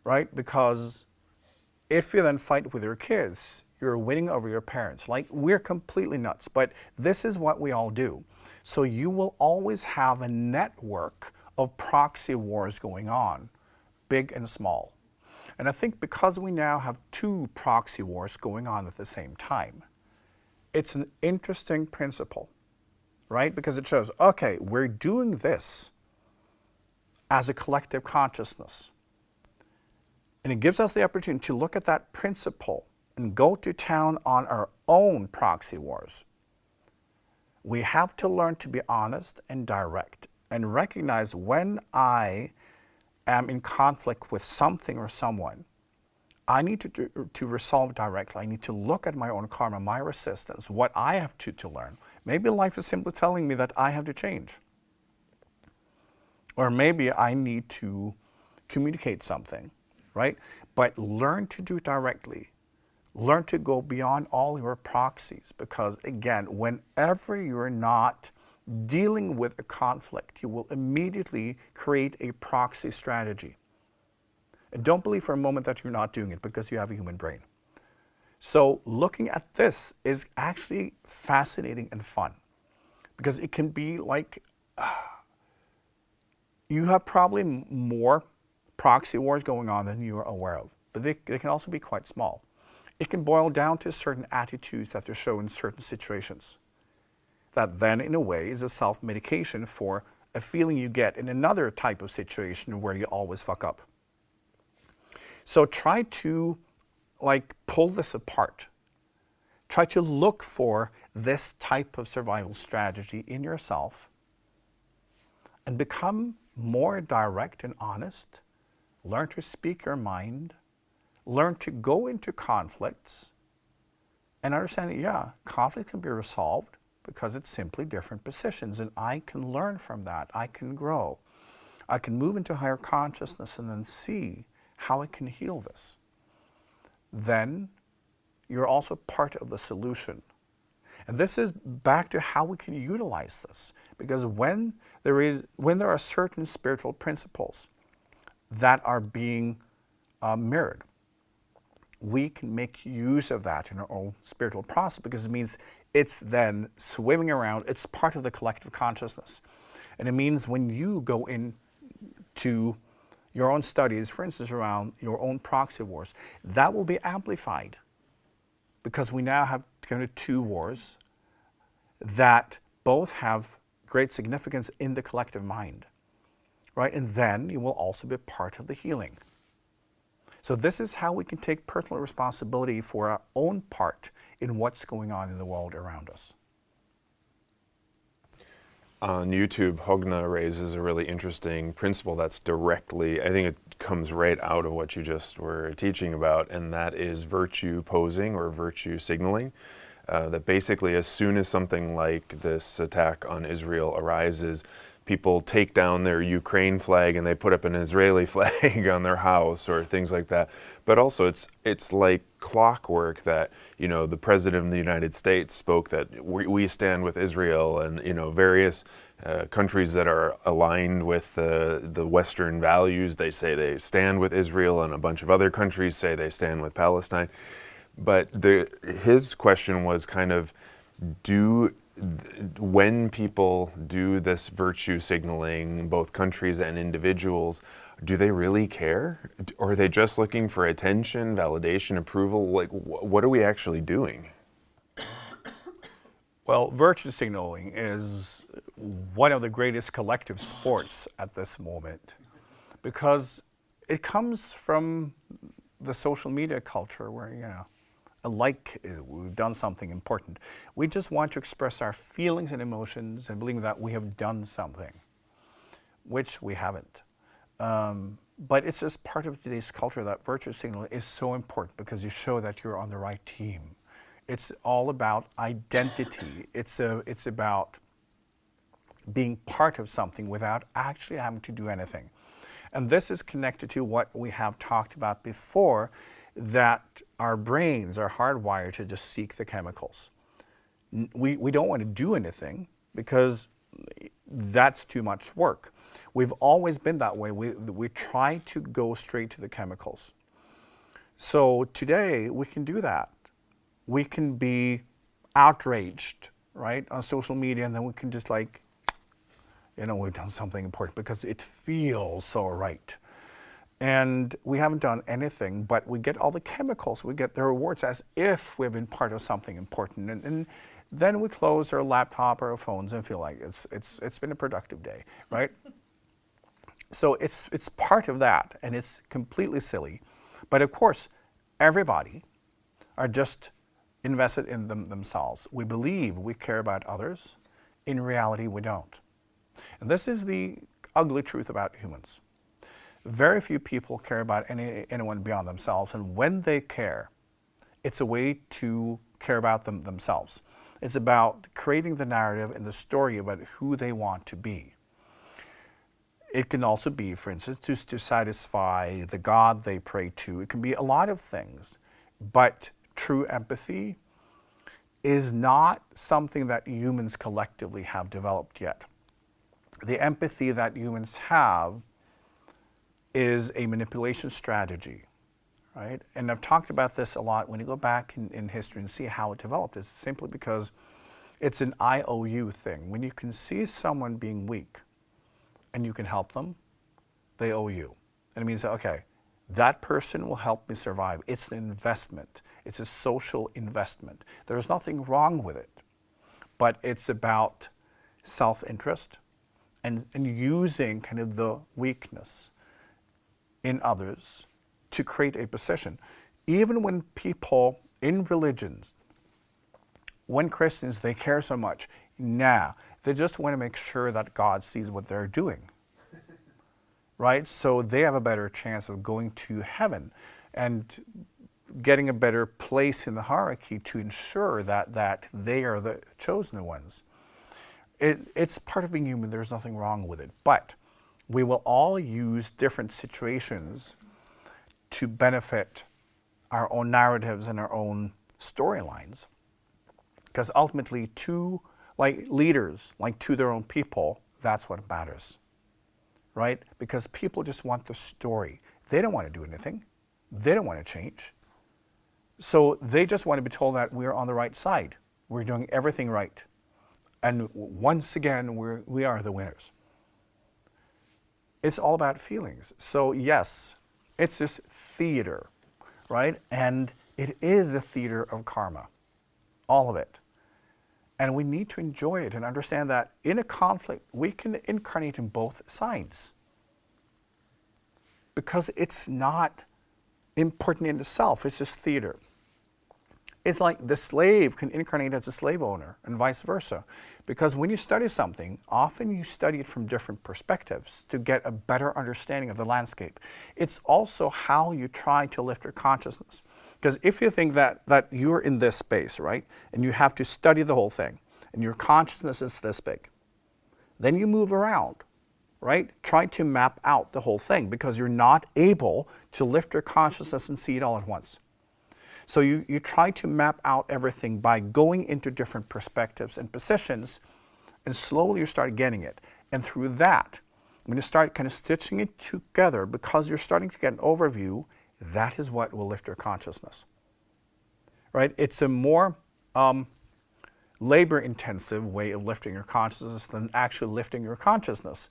right? Because if you then fight with your kids, you're winning over your parents. Like, we're completely nuts, but this is what we all do. So you will always have a network of proxy wars going on, big and small. And I think because we now have two proxy wars going on at the same time, it's an interesting principle, right? Because it shows, okay, we're doing this as a collective consciousness. And it gives us the opportunity to look at that principle and go to town on our own proxy wars. We have to learn to be honest and direct and recognize when I am in conflict with something or someone, I need to resolve directly. I need to look at my own karma, my resistance, what I have to learn. Maybe life is simply telling me that I have to change. Or maybe I need to communicate something, right? But learn to do it directly. Learn to go beyond all your proxies, because again, whenever you're not dealing with a conflict, you will immediately create a proxy strategy. And don't believe for a moment that you're not doing it, because you have a human brain. So looking at this is actually fascinating and fun, because it can be like, you have probably more proxy wars going on than you are aware of, but they can also be quite small. It can boil down to certain attitudes that they show in certain situations. That then, in a way, is a self-medication for a feeling you get in another type of situation where you always fuck up. So try to, pull this apart. Try to look for this type of survival strategy in yourself and become more direct and honest. Learn to speak your mind. Learn to go into conflicts and understand that, conflict can be resolved because it's simply different positions, and I can learn from that. I can grow. I can move into higher consciousness and then see how I can heal this. Then you're also part of the solution. And this is back to how we can utilize this, because when there are certain spiritual principles that are being mirrored, we can make use of that in our own spiritual process, because it means it's then swimming around. It's part of the collective consciousness. And it means when you go into your own studies, for instance, around your own proxy wars, that will be amplified, because we now have kind of two wars that both have great significance in the collective mind, right? And then you will also be part of the healing. So this is how we can take personal responsibility for our own part in what's going on in the world around us. On YouTube, Hogna raises a really interesting principle that's directly, I think it comes right out of what you just were teaching about, and that is virtue posing or virtue signaling. That basically as soon as something like this attack on Israel arises, people take down their Ukraine flag and they put up an Israeli flag on their house or things like that. But also it's like clockwork that, you know, the President of the United States spoke that we stand with Israel, and, you know, various countries that are aligned with the Western values, they say they stand with Israel, and a bunch of other countries say they stand with Palestine. But his question was kind of, when people do this virtue signaling, both countries and individuals, do they really care? Or are they just looking for attention, validation, approval? Like, what are we actually doing? Well, virtue signaling is one of the greatest collective sports at this moment, because it comes from the social media culture where, you know, we've done something important. We just want to express our feelings and emotions and believe that we have done something, which we haven't. But it's just part of today's culture that virtue signaling is so important, because you show that you're on the right team. It's all about identity. It's about being part of something without actually having to do anything. And this is connected to what we have talked about before, that our brains are hardwired to just seek the chemicals. We don't want to do anything because that's too much work. We've always been that way. We try to go straight to the chemicals. So today we can do that. We can be outraged, right, on social media, and then we can just like, you know, we've done something important because it feels so right. And we haven't done anything, but we get all the chemicals, we get the rewards as if we've been part of something important. And then we close our laptop or our phones and feel like it's been a productive day, right? So it's part of that, and it's completely silly. But of course, everybody are just invested in themselves. We believe we care about others. In reality, we don't. And this is the ugly truth about humans. Very few people care about anyone beyond themselves, and when they care, it's a way to care about themselves. It's about creating the narrative and the story about who they want to be. It can also be, for instance, to satisfy the God they pray to. It can be a lot of things, but true empathy is not something that humans collectively have developed yet. The empathy that humans have is a manipulation strategy, right? And I've talked about this a lot. When you go back in history and see how it developed, it's simply because it's an IOU thing. When you can see someone being weak and you can help them, they owe you. And it means that, okay, that person will help me survive. It's an investment. It's a social investment. There's nothing wrong with it, but it's about self-interest and using kind of the weakness in others to create a position. Even when people in religions, when Christians, they care so much, they just want to make sure that God sees what they're doing, right? So they have a better chance of going to heaven and getting a better place in the hierarchy to ensure that they are the chosen ones. It's part of being human. There's nothing wrong with it. But we will all use different situations to benefit our own narratives and our own storylines. Because ultimately, leaders, to their own people, that's what matters, right? Because people just want the story. They don't want to do anything. They don't want to change. So they just want to be told that we're on the right side. We're doing everything right. And once again, we are the winners. It's all about feelings. So yes, it's this theater, right? And it is a theater of karma, all of it. And we need to enjoy it and understand that in a conflict, we can incarnate in both sides. Because it's not important in itself, it's just theater. It's like the slave can incarnate as a slave owner and vice versa. Because when you study something, often you study it from different perspectives to get a better understanding of the landscape. It's also how you try to lift your consciousness. Because if you think that you're in this space, right, and you have to study the whole thing, and your consciousness is this big, then you move around, right? Try to map out the whole thing because you're not able to lift your consciousness and see it all at once. So you try to map out everything by going into different perspectives and positions, and slowly you start getting it. And through that, when you start kind of stitching it together, because you're starting to get an overview, that is what will lift your consciousness, right? It's a more labor-intensive way of lifting your consciousness than actually lifting your consciousness.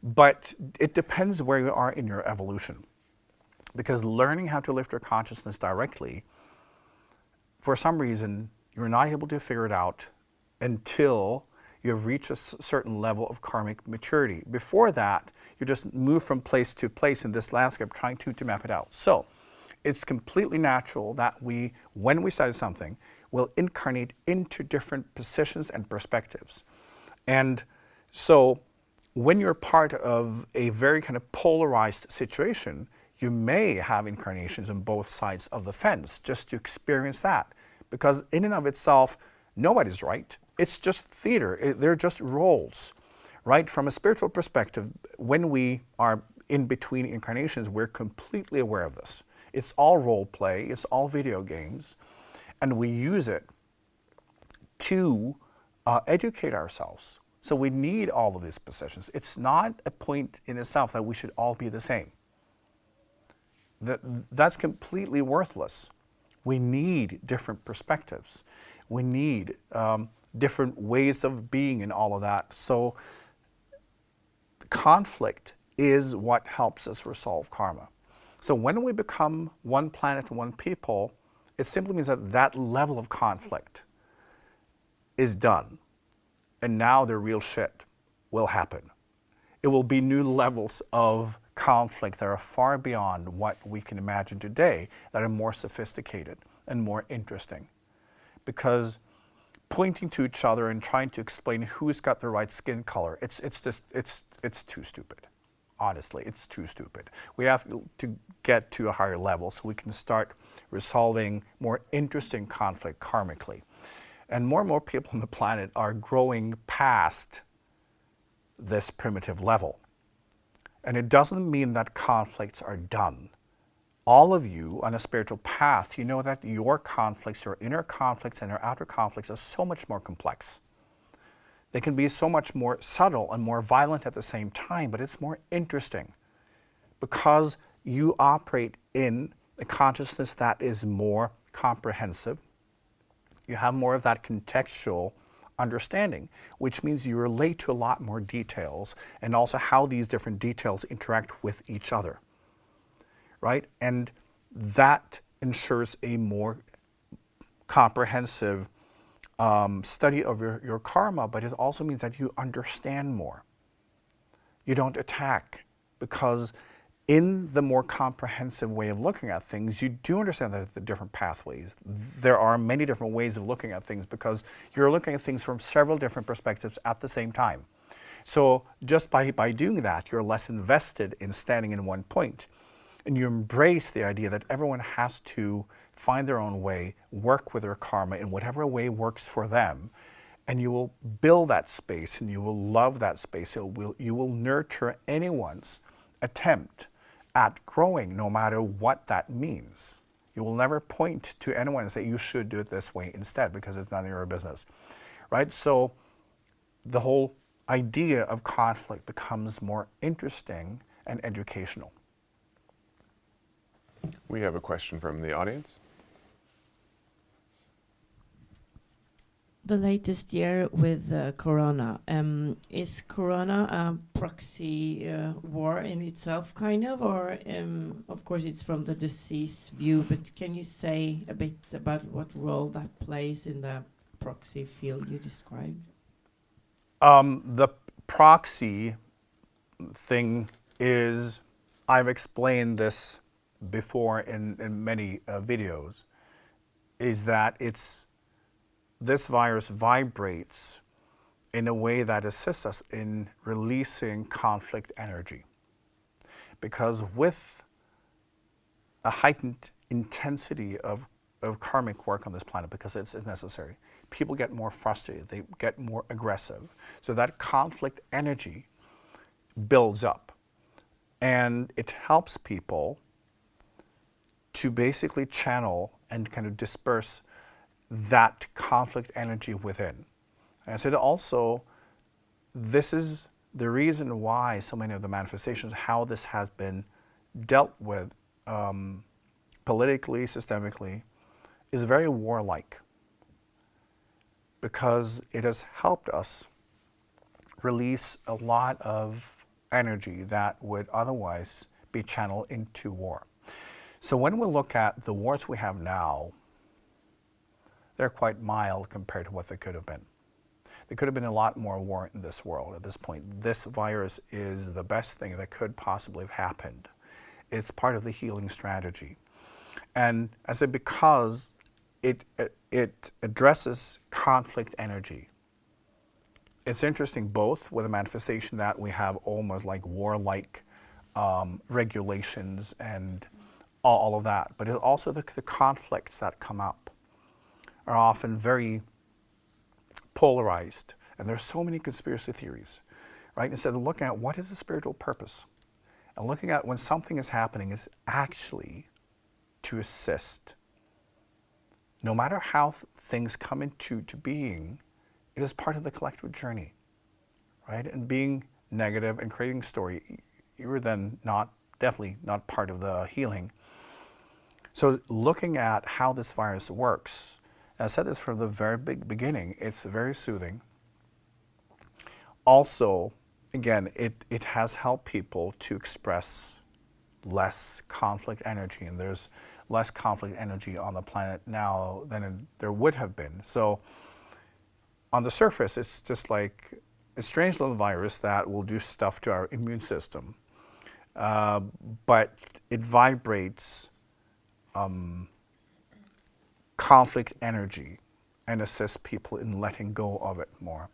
But it depends where you are in your evolution. Because learning how to lift your consciousness directly, for some reason, you're not able to figure it out until you have reached a certain level of karmic maturity. Before that, you just move from place to place in this landscape trying to map it out. So it's completely natural that when we study something, we'll incarnate into different positions and perspectives. And so when you're part of a very kind of polarized situation, you may have incarnations on both sides of the fence just to experience that. Because in and of itself, nobody's right. It's just theater. They're just roles, right? From a spiritual perspective, when we are in between incarnations, we're completely aware of this. It's all role play. It's all video games. And we use it to educate ourselves. So we need all of these positions. It's not a point in itself that we should all be the same. That's completely worthless. We need different perspectives. We need different ways of being and all of that. So conflict is what helps us resolve karma. So when we become one planet and one people, it simply means that that level of conflict is done. And now the real shit will happen. It will be new levels of conflict that are far beyond what we can imagine today, that are more sophisticated and more interesting. Because pointing to each other and trying to explain who's got the right skin color, it's too stupid. Honestly, it's too stupid. We have to get to a higher level so we can start resolving more interesting conflict karmically. And more people on the planet are growing past this primitive level. And it doesn't mean that conflicts are done. All of you on a spiritual path, you know that your conflicts, your inner conflicts and your outer conflicts are so much more complex. They can be so much more subtle and more violent at the same time, but it's more interesting because you operate in a consciousness that is more comprehensive. You have more of that contextual understanding, which means you relate to a lot more details and also how these different details interact with each other, right? And that ensures a more comprehensive study of your karma, but it also means that you understand more. You don't attack, because in the more comprehensive way of looking at things, you do understand that the different pathways. There are many different ways of looking at things because you're looking at things from several different perspectives at the same time. So just by doing that, you're less invested in standing in one point. And you embrace the idea that everyone has to find their own way, work with their karma in whatever way works for them. And you will build that space and you will love that space. You will nurture anyone's attempt at growing, no matter what that means. You will never point to anyone and say, you should do it this way instead, because it's none of your business, right? So the whole idea of conflict becomes more interesting and educational. We have a question from the audience. the latest year with Corona. Is Corona a proxy war in itself, kind of, or of course it's from the disease view, but can you say a bit about what role that plays in the proxy field you described? The proxy thing is, I've explained this before in many videos, is that this virus vibrates in a way that assists us in releasing conflict energy. Because with a heightened intensity of karmic work on this planet, because it's necessary, people get more frustrated, they get more aggressive. So that conflict energy builds up. And it helps people to basically channel and kind of disperse that conflict energy within. And I said also, this is the reason why so many of the manifestations, how this has been dealt with politically, systemically, is very warlike, because it has helped us release a lot of energy that would otherwise be channeled into war. So when we look at the wars we have now, they're quite mild compared to what they could have been. There could have been a lot more war in this world at this point. This virus is the best thing that could possibly have happened. It's part of the healing strategy. And I said, because it addresses conflict energy. It's interesting both with a manifestation that we have almost like warlike regulations and all of that, but also the conflicts that come up are often very polarized, and there's so many conspiracy theories, right? Instead of looking at what is the spiritual purpose, and looking at when something is happening is actually to assist. No matter how things come into being, it is part of the collective journey, right? And being negative and creating story, you're then definitely not part of the healing. So looking at how this virus works, and I said this from the very beginning, it's very soothing. Also, again, it has helped people to express less conflict energy, and there's less conflict energy on the planet now than there would have been. So on the surface, it's just like a strange little virus that will do stuff to our immune system, but it vibrates conflict energy and assists people in letting go of it more.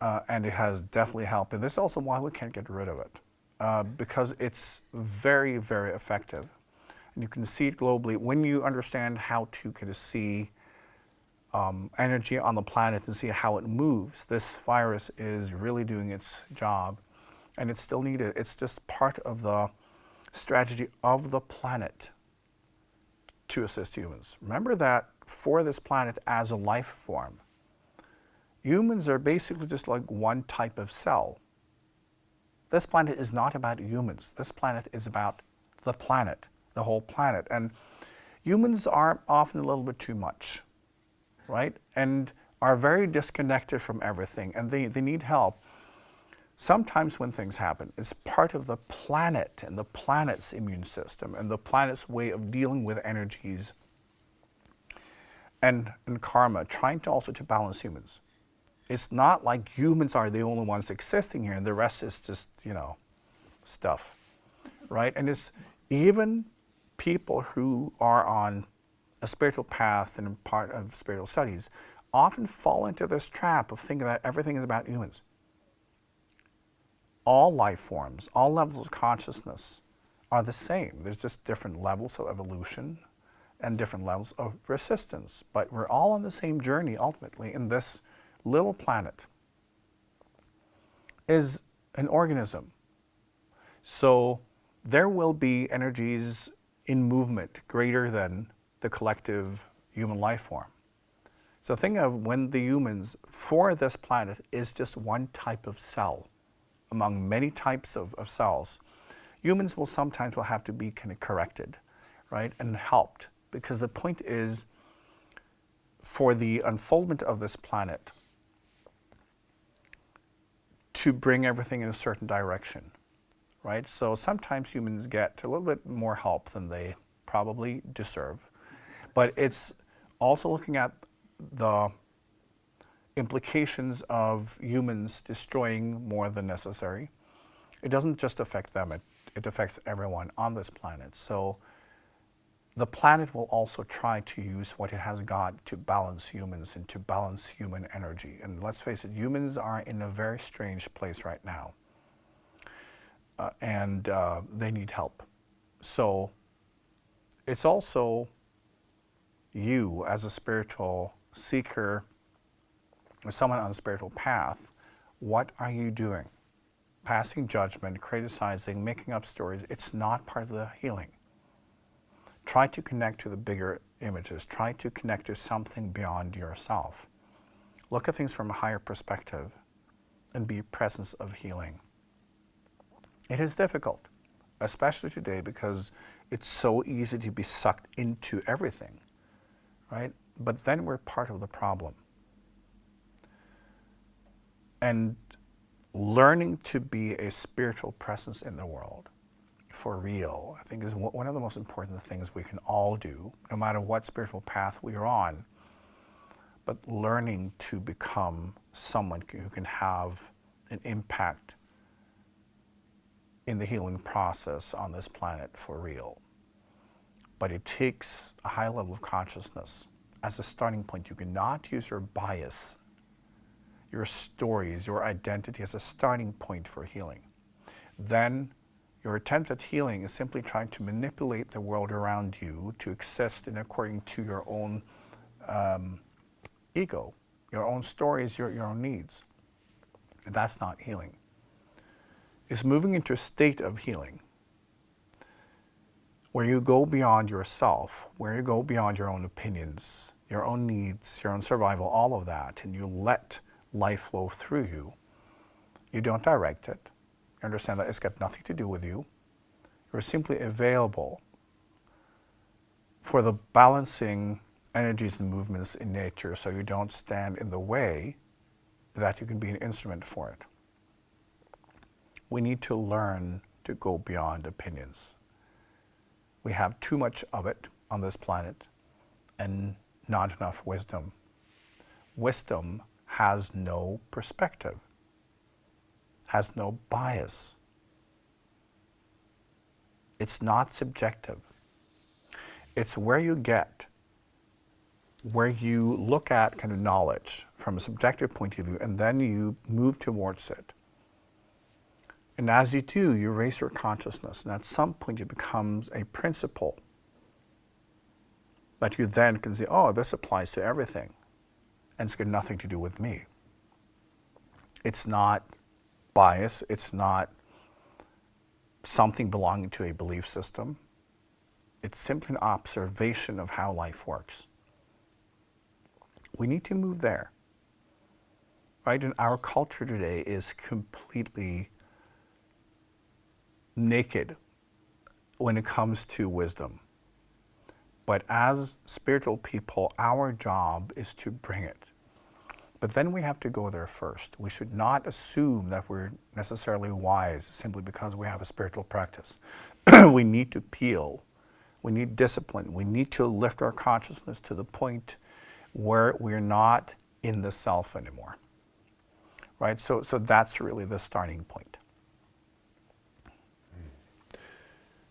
And it has definitely helped. And this is also why we can't get rid of it, because it's very, very effective. And you can see it globally. When you understand how to kind of see energy on the planet and see how it moves, this virus is really doing its job. And it's still needed. It's just part of the strategy of the planet to assist humans. Remember that for this planet as a life form, humans are basically just like one type of cell. This planet is not about humans. This planet is about the planet, the whole planet. And humans are often a little bit too much, right? And are very disconnected from everything, and they need help. Sometimes when things happen, it's part of the planet and the planet's immune system and the planet's way of dealing with energies and karma, trying to also to balance humans. It's not like humans are the only ones existing here and the rest is just, stuff, right? And it's even people who are on a spiritual path and part of spiritual studies often fall into this trap of thinking that everything is about humans. All life forms, all levels of consciousness are the same. There's just different levels of evolution and different levels of resistance. But we're all on the same journey ultimately, in this little planet is an organism. So there will be energies in movement greater than the collective human life form. So think of when the humans for this planet is just one type of cell among many types of cells. Humans will sometimes have to be kind of corrected, right, and helped, because the point is for the unfoldment of this planet to bring everything in a certain direction, right? So sometimes humans get a little bit more help than they probably deserve, but it's also looking at the implications of humans destroying more than necessary. It doesn't just affect them, it affects everyone on this planet. So the planet will also try to use what it has got to balance humans and to balance human energy. And let's face it, humans are in a very strange place right now. And they need help. So it's also you as a spiritual seeker or someone on a spiritual path, what are you doing? Passing judgment, criticizing, making up stories, it's not part of the healing. Try to connect to the bigger images. Try to connect to something beyond yourself. Look at things from a higher perspective and be a presence of healing. It is difficult, especially today, because it's so easy to be sucked into everything, right? But then we're part of the problem. And learning to be a spiritual presence in the world, for real, I think is one of the most important things we can all do, no matter what spiritual path we are on. But learning to become someone who can have an impact in the healing process on this planet for real. But it takes a high level of consciousness as a starting point. You cannot use your bias, your stories, your identity as a starting point for healing. Then your attempt at healing is simply trying to manipulate the world around you to exist in according to your own ego, your own stories, your own needs. That's not healing. It's moving into a state of healing where you go beyond yourself, where you go beyond your own opinions, your own needs, your own survival, all of that, and you let life flow through you. You don't direct it. You understand that it's got nothing to do with you. You're simply available for the balancing energies and movements in nature, so you don't stand in the way, that you can be an instrument for it. We need to learn to go beyond opinions. We have too much of it on this planet and not enough wisdom. Wisdom has no perspective, has no bias. It's not subjective. It's where you look at kind of knowledge from a subjective point of view, and then you move towards it. And as you do, you raise your consciousness, and at some point it becomes a principle that you then can say, oh, this applies to everything, and it's got nothing to do with me. It's not bias, it's not something belonging to a belief system. It's simply an observation of how life works. We need to move there, right? And our culture today is completely naked when it comes to wisdom. But as spiritual people, our job is to bring it. But then we have to go there first. We should not assume that we're necessarily wise simply because we have a spiritual practice. We need to peel. We need discipline. We need to lift our consciousness to the point where we're not in the self anymore, right? So that's really the starting point.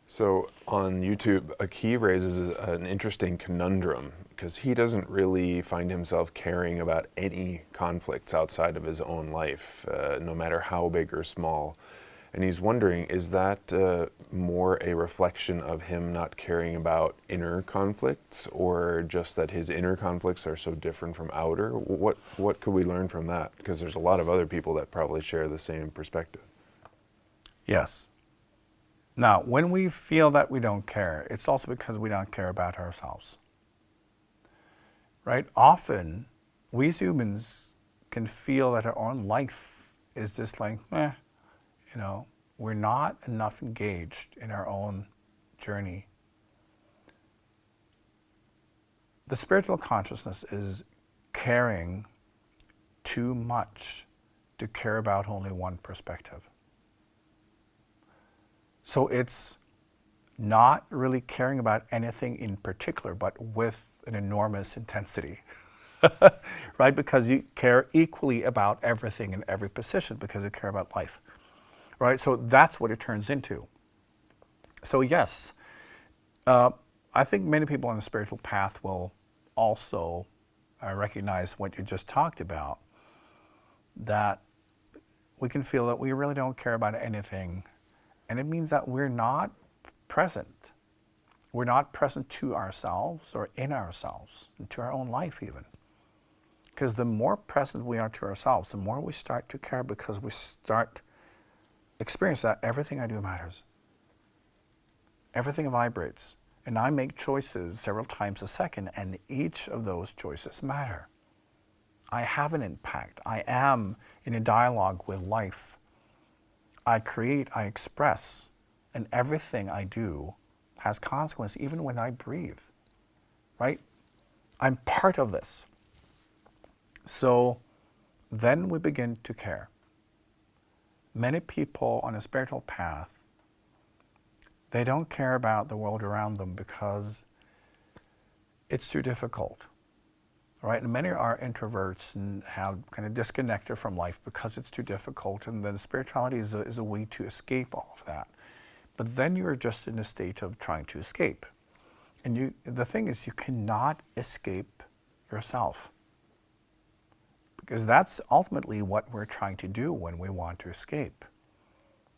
So on YouTube, IKYA raises an interesting conundrum because he doesn't really find himself caring about any conflicts outside of his own life, no matter how big or small. And he's wondering, is that more a reflection of him not caring about inner conflicts, or just that his inner conflicts are so different from outer? What could we learn from that? Because there's a lot of other people that probably share the same perspective. Yes. Now, when we feel that we don't care, it's also because we don't care about ourselves, right? Often, we as humans can feel that our own life is just like, we're not enough engaged in our own journey. The spiritual consciousness is caring too much to care about only one perspective. So it's not really caring about anything in particular, but with an enormous intensity, right? Because you care equally about everything in every position because you care about life, right? So that's what it turns into. So yes, I think many people on the spiritual path will also recognize what you just talked about, that we can feel that we really don't care about anything, and it means that we're not present. We're not present to ourselves or in ourselves, and to our own life even. Because the more present we are to ourselves, the more we start to care, because we start experience that everything I do matters. Everything vibrates. And I make choices several times a second, and each of those choices matter. I have an impact. I am in a dialogue with life. I create, I express, and everything I do has consequence, even when I breathe, right? I'm part of this. So then we begin to care. Many people on a spiritual path, they don't care about the world around them because it's too difficult, right? And many are introverts and have kind of disconnected from life because it's too difficult, and then spirituality is a way to escape all of that. But then you're just in a state of trying to escape. And the thing is, you cannot escape yourself, because that's ultimately what we're trying to do when we want to escape.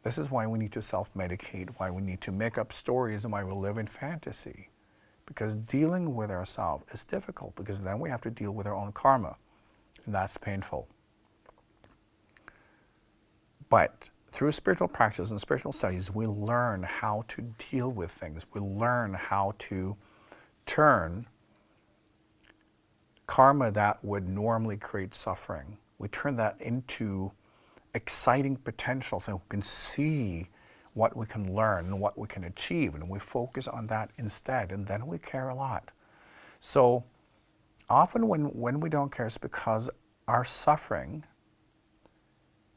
This is why we need to self-medicate, why we need to make up stories, and why we live in fantasy. Because dealing with ourselves is difficult, because then we have to deal with our own karma, and that's painful. But through spiritual practice and spiritual studies, we learn how to deal with things. We learn how to turn karma that would normally create suffering. We turn that into exciting potentials, and we can see what we can learn and what we can achieve, and we focus on that instead, and then we care a lot. So often when we don't care, it's because our suffering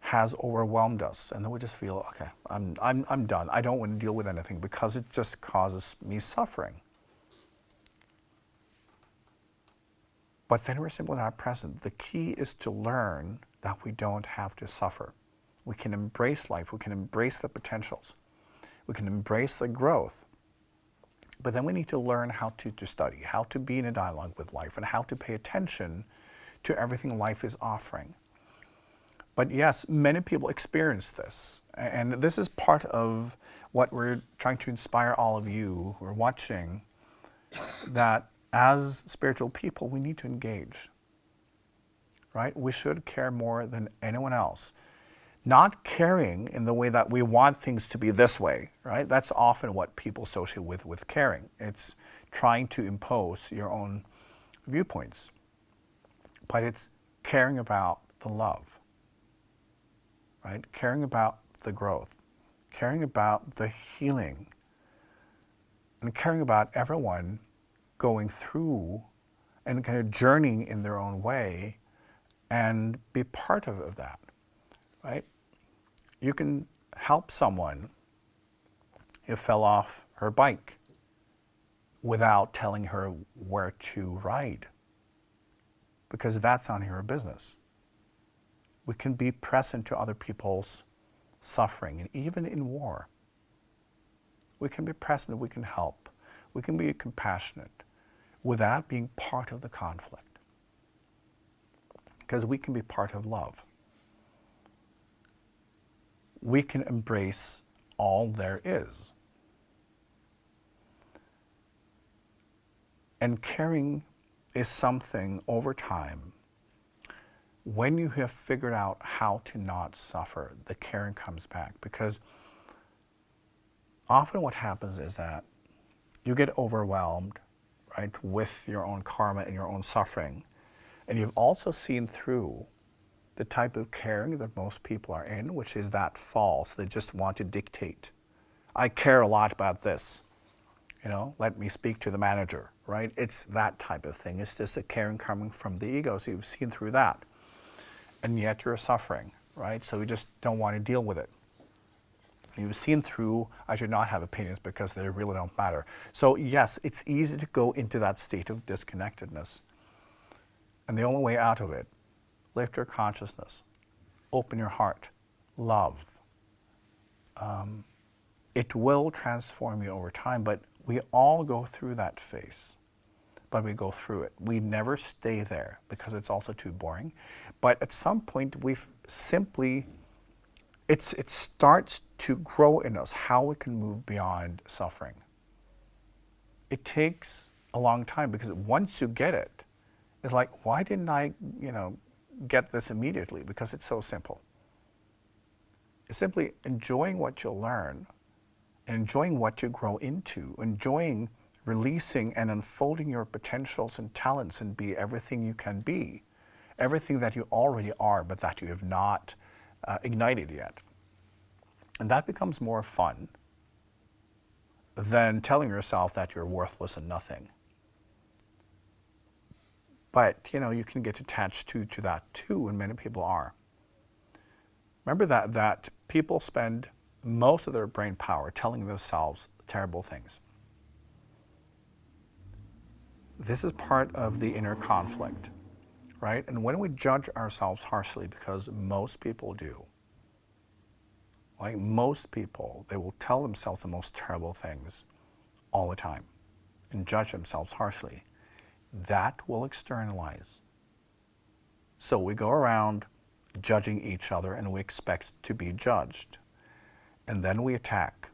has overwhelmed us, and then we just feel, okay, I'm done. I don't want to deal with anything because it just causes me suffering. But then we're simply not present. The key is to learn that we don't have to suffer. We can embrace life. We can embrace the potentials. We can embrace the growth. But then we need to learn how to study, how to be in a dialogue with life, and how to pay attention to everything life is offering. But yes, many people experience this. And this is part of what we're trying to inspire all of you who are watching, that as spiritual people, we need to engage, right? We should care more than anyone else. Not caring in the way that we want things to be this way, right? That's often what people associate with caring. It's trying to impose your own viewpoints. But it's caring about the love, right? Caring about the growth, caring about the healing, and caring about everyone going through and kind of journeying in their own way, and be part of that, right? You can help someone who fell off her bike without telling her where to ride, because that's none of your business. We can be present to other people's suffering, and even in war, we can be present, we can help, we can be compassionate without being part of the conflict, because we can be part of love. We can embrace all there is. And caring is something over time, when you have figured out how to not suffer, the caring comes back. Because often what happens is that you get overwhelmed, right, with your own karma and your own suffering. And you've also seen through the type of caring that most people are in, which is that false. They just want to dictate. I care a lot about this. Let me speak to the manager, right? It's that type of thing. It's just a caring coming from the ego. So you've seen through that. And yet you're suffering, right? So you just don't want to deal with it. You've seen through, I should not have opinions because they really don't matter. So yes, it's easy to go into that state of disconnectedness. And the only way out of it, lift your consciousness, open your heart, love. It will transform you over time, but we all go through that phase. But we go through it. We never stay there because it's also too boring. But at some point, we've simply, it starts to grow in us how we can move beyond suffering. It takes a long time because once you get it, it's like, why didn't I, get this immediately? Because it's so simple. It's simply enjoying what you learn, enjoying what you grow into, enjoying releasing and unfolding your potentials and talents and be everything you can be, everything that you already are but that you have not ignited yet. And that becomes more fun than telling yourself that you're worthless and nothing. But, you can get attached to that too, and many people are. Remember that people spend most of their brain power telling themselves terrible things. This is part of the inner conflict, right? And when we judge ourselves harshly, because most people do, like most people, they will tell themselves the most terrible things all the time and judge themselves harshly. That will externalize. So we go around judging each other and we expect to be judged. And then we attack.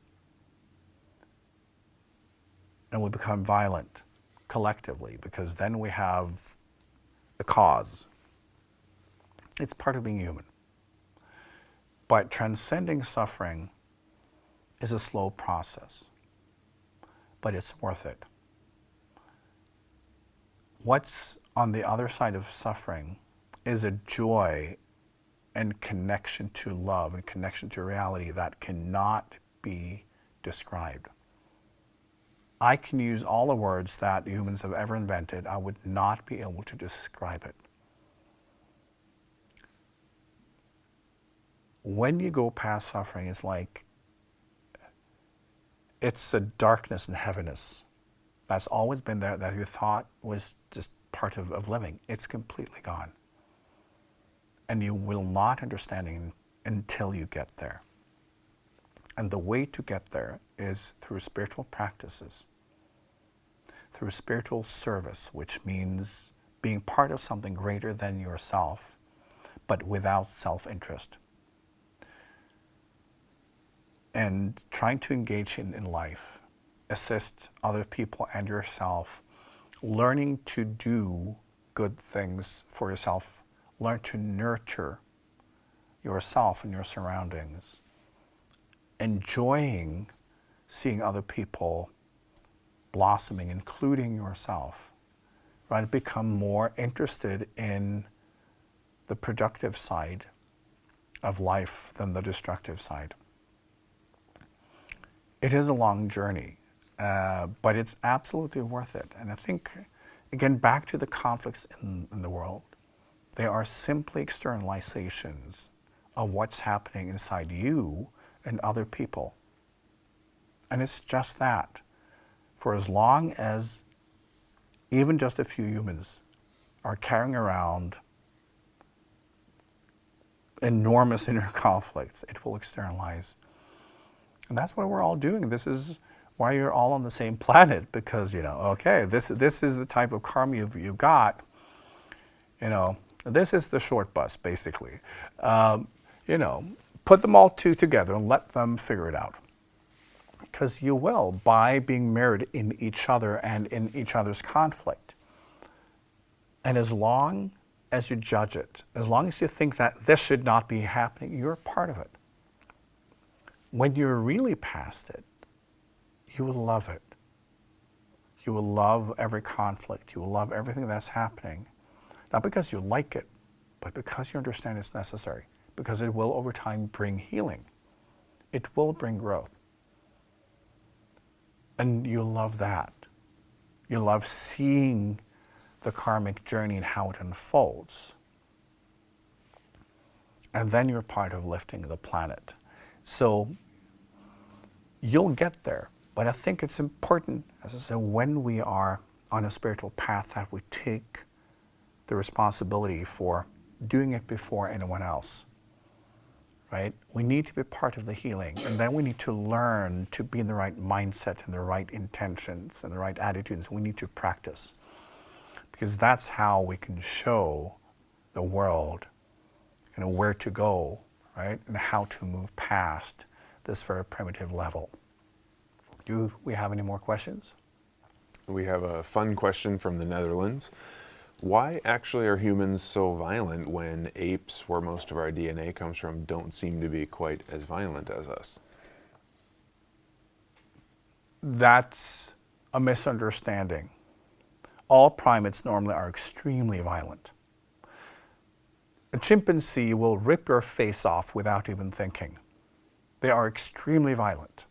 And we become violent collectively because then we have the cause. It's part of being human. But transcending suffering is a slow process, but it's worth it. What's on the other side of suffering is a joy and connection to love and connection to reality that cannot be described. I can use all the words that humans have ever invented. I would not be able to describe it. When you go past suffering, it's like, it's a darkness and heaviness that's always been there that you thought was just part of living. It's completely gone. And you will not understand it until you get there. And the way to get there is through spiritual practices, through spiritual service, which means being part of something greater than yourself, but without self-interest. And trying to engage in life, assist other people and yourself, learning to do good things for yourself, learn to nurture yourself and your surroundings, enjoying seeing other people blossoming, including yourself, right? Become more interested in the productive side of life than the destructive side. It is a long journey, but it's absolutely worth it. And I think, again, back to the conflicts in the world, they are simply externalizations of what's happening inside you and other people. And it's just that. For as long as even just a few humans are carrying around enormous inner conflicts, it will externalize. And that's what we're all doing. This is why you're all on the same planet, because, okay, this is the type of karma you've got. This is the short bus, basically. Put them all two together and let them figure it out. Because you will, by being mirrored in each other and in each other's conflict. And as long as you judge it, as long as you think that this should not be happening, you're part of it. When you're really past it, you will love it. You will love every conflict. You will love everything that's happening. Not because you like it, but because you understand it's necessary. Because it will, over time, bring healing. It will bring growth. And you'll love that. You love seeing the karmic journey and how it unfolds. And then you're part of lifting the planet. So you'll get there. But I think it's important, as I said, when we are on a spiritual path, that we take the responsibility for doing it before anyone else. Right? We need to be part of the healing, and then we need to learn to be in the right mindset and the right intentions and the right attitudes. We need to practice, because that's how we can show the world, you know, where to go, right? And how to move past this very primitive level. Do we have any more questions? We have a fun question from the Netherlands. Why actually are humans so violent when apes, where most of our DNA comes from, don't seem to be quite as violent as us? That's a misunderstanding. All primates normally are extremely violent. A chimpanzee will rip your face off without even thinking. They are extremely violent.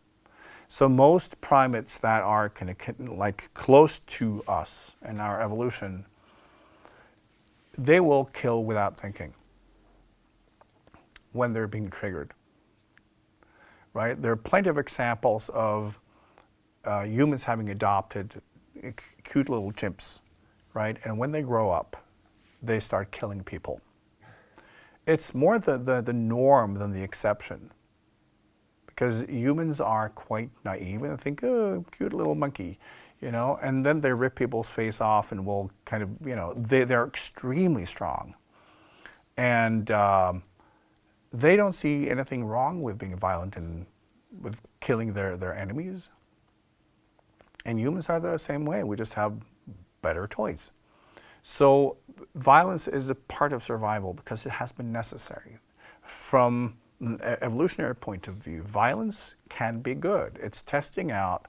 So most primates that are kind of like close to us in our evolution, they will kill without thinking when they're being triggered, right? There are plenty of examples of humans having adopted cute little chimps, right? And when they grow up, they start killing people. It's more the norm than the exception, because humans are quite naive and think, oh, cute little monkey, you know, and then they rip people's face off and will kind of, you know, they're extremely strong. And they don't see anything wrong with being violent and with killing their enemies. And humans are the same way. We just have better toys. So violence is a part of survival because it has been necessary. From an evolutionary point of view, violence can be good. It's testing out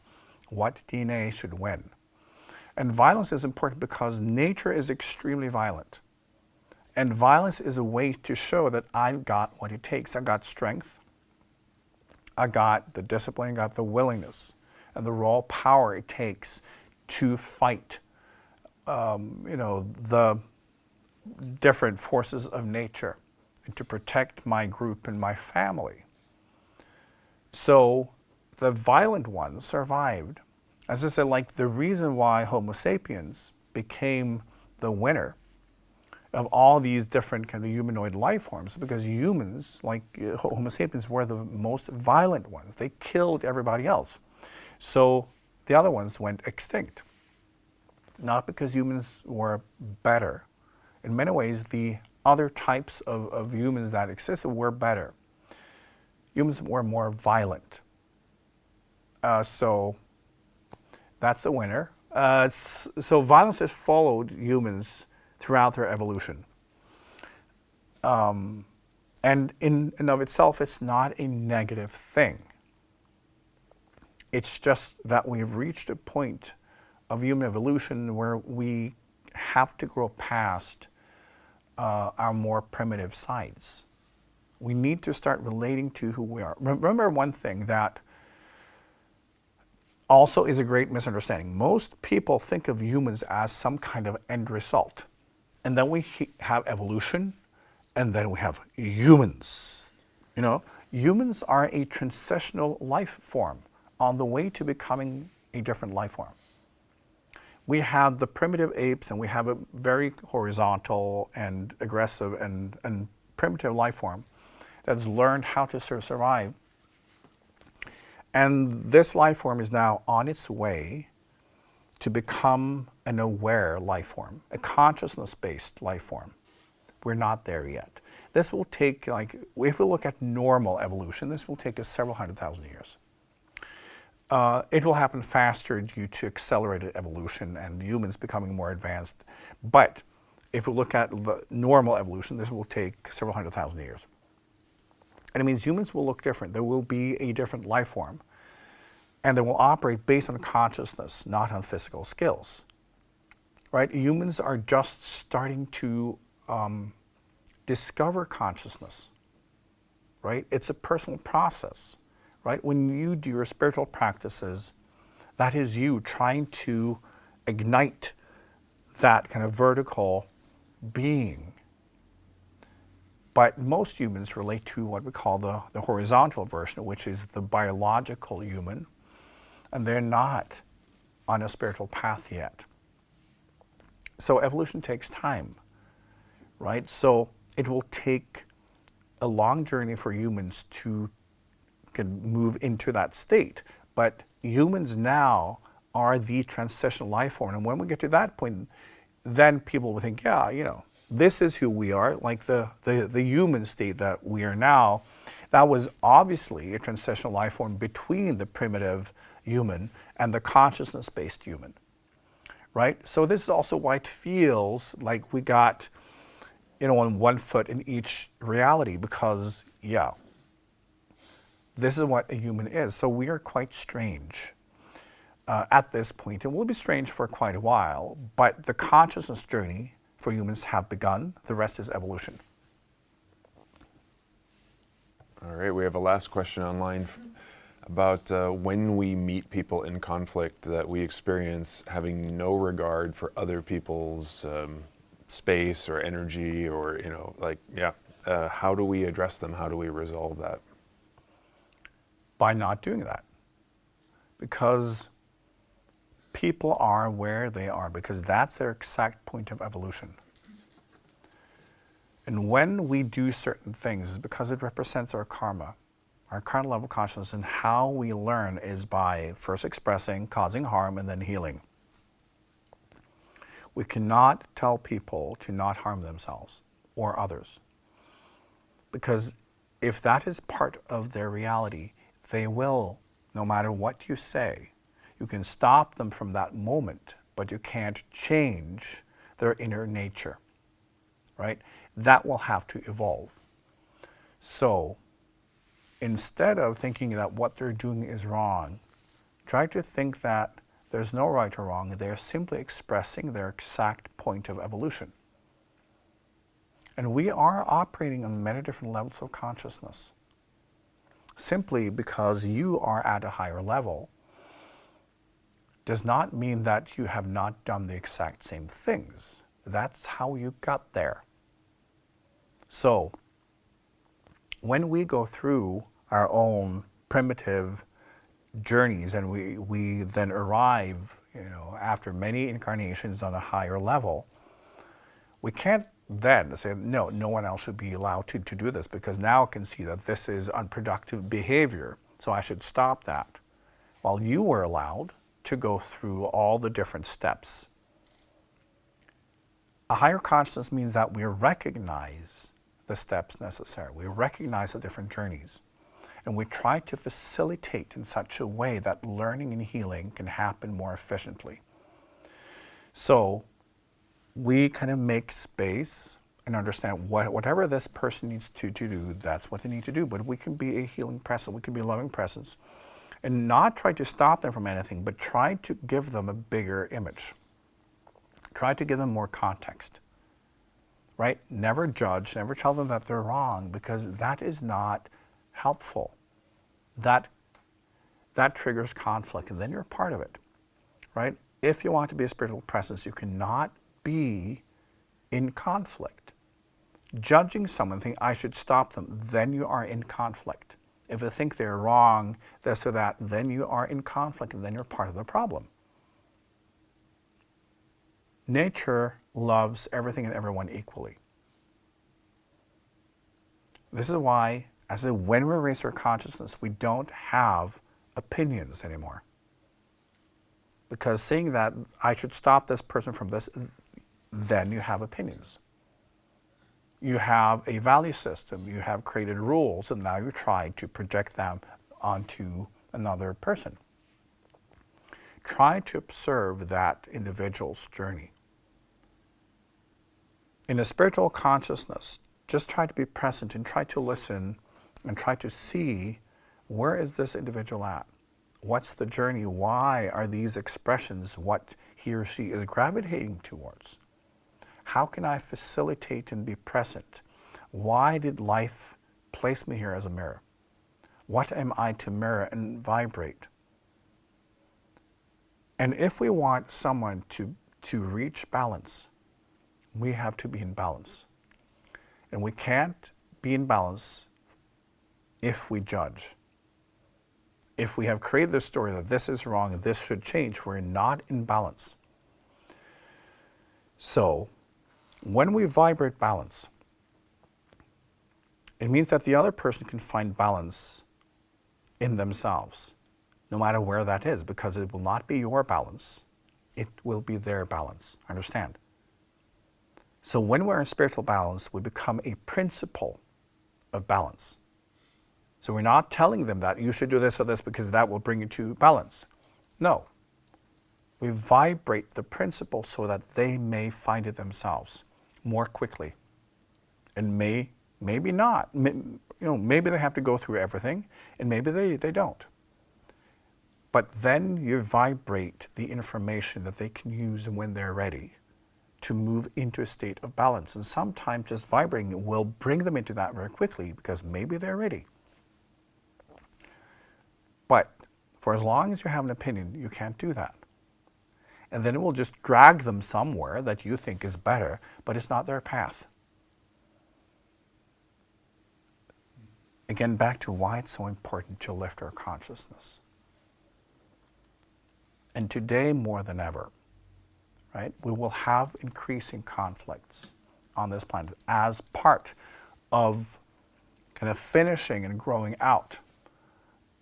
what DNA should win. And violence is important because nature is extremely violent. And violence is a way to show that I've got what it takes. I got strength, I got the discipline, I got the willingness, and the raw power it takes to fight, you know, the different forces of nature and to protect my group and my family. So the violent ones survived. As I said, like the reason why Homo sapiens became the winner of all these different kind of humanoid life forms, because humans, like Homo sapiens, were the most violent ones. They killed everybody else. So the other ones went extinct. Not because humans were better. In many ways, the other types of humans that existed were better. Humans were more violent. So that's a winner. So violence has followed humans throughout their evolution. And in and of itself, it's not a negative thing. It's just that we've reached a point of human evolution where we have to grow past our more primitive sides. We need to start relating to who we are. Remember one thing that also is a great misunderstanding. Most people think of humans as some kind of end result. And then we have evolution, and then we have humans. You know, humans are a transitional life form on the way to becoming a different life form. We have the primitive apes, and we have a very horizontal and aggressive and primitive life form that's learned how to survive. And this life form is now on its way to become an aware life form, a consciousness-based life form. We're not there yet. This will take, like, if we look at normal evolution, this will take us several 100,000 years. It will happen faster due to accelerated evolution and humans becoming more advanced. But if we look at the normal evolution, this will take several 100,000 years. And it means humans will look different. There will be a different life form. And they will operate based on consciousness, not on physical skills. Right? Humans are just starting to discover consciousness. Right? It's a personal process. Right? When you do your spiritual practices, that is you trying to ignite that kind of vertical being. But most humans relate to what we call the horizontal version, which is the biological human, and they're not on a spiritual path yet. So evolution takes time, right? So it will take a long journey for humans to can move into that state. But humans now are the transitional life form. And when we get to that point, then people will think, yeah, you know, this is who we are, like the human state that we are now. That was obviously a transitional life form between the primitive human and the consciousness-based human, right? So this is also why it feels like we got, you know, on one foot in each reality, because, yeah, this is what a human is. So we are quite strange at this point, and we'll be strange for quite a while, but the consciousness journey for humans have begun. The rest is evolution. All right, we have a last question online about when we meet people in conflict that we experience having no regard for other people's space or energy, or, you know, like, yeah, how do we address them? How do we resolve that? By not doing that. Because people are where they are, because that's their exact point of evolution. And when we do certain things, it's because it represents our karma, our current level of consciousness, and how we learn is by first expressing, causing harm, and then healing. We cannot tell people to not harm themselves or others, because if that is part of their reality, they will, no matter what you say. You can stop them from that moment, but you can't change their inner nature, right? That will have to evolve. So instead of thinking that what they're doing is wrong, try to think that there's no right or wrong. They're simply expressing their exact point of evolution. And we are operating on many different levels of consciousness. Simply because you are at a higher level does not mean that you have not done the exact same things. That's how you got there. So when we go through our own primitive journeys and we then arrive, you know, after many incarnations on a higher level, we can't then say, no, no one else should be allowed to do this, because now I can see that this is unproductive behavior, so I should stop that. While you were allowed to go through all the different steps. A higher consciousness means that we recognize the steps necessary. We recognize the different journeys. And we try to facilitate in such a way that learning and healing can happen more efficiently. So we kind of make space and understand whatever this person needs to do, that's what they need to do. But we can be a healing presence, we can be a loving presence, and not try to stop them from anything, but try to give them a bigger image. Try to give them more context, right? Never judge, never tell them that they're wrong, because that is not helpful. That triggers conflict, and then you're a part of it, right? If you want to be a spiritual presence, you cannot be in conflict. Judging someone, think I should stop them, then you are in conflict. If you think they're wrong, this or that, then you are in conflict, and then you're part of the problem. Nature loves everything and everyone equally. This is why, when we raise our consciousness, we don't have opinions anymore. Because saying that I should stop this person from this, then you have opinions. You have a value system, you have created rules, and now you try to project them onto another person. Try to observe that individual's journey. In a spiritual consciousness, just try to be present and try to listen and try to see, where is this individual at? What's the journey? Why are these expressions what he or she is gravitating towards? How can I facilitate and be present? Why did life place me here as a mirror? What am I to mirror and vibrate? And if we want someone to reach balance, we have to be in balance. And we can't be in balance if we judge. If we have created this story that this is wrong and this should change, we're not in balance. So, when we vibrate balance, it means that the other person can find balance in themselves, no matter where that is, because it will not be your balance, it will be their balance. Understand? So when we're in spiritual balance, we become a principle of balance. So we're not telling them that you should do this or this because that will bring you to balance. No. We vibrate the principle so that they may find it themselves more quickly. And maybe not. Maybe they have to go through everything, and maybe they don't. But then you vibrate the information that they can use when they're ready to move into a state of balance. And sometimes just vibrating will bring them into that very quickly because maybe they're ready. But for as long as you have an opinion, you can't do that. And then it will just drag them somewhere that you think is better, but it's not their path. Again, back to why it's so important to lift our consciousness. And today more than ever, right, we will have increasing conflicts on this planet as part of kind of finishing and growing out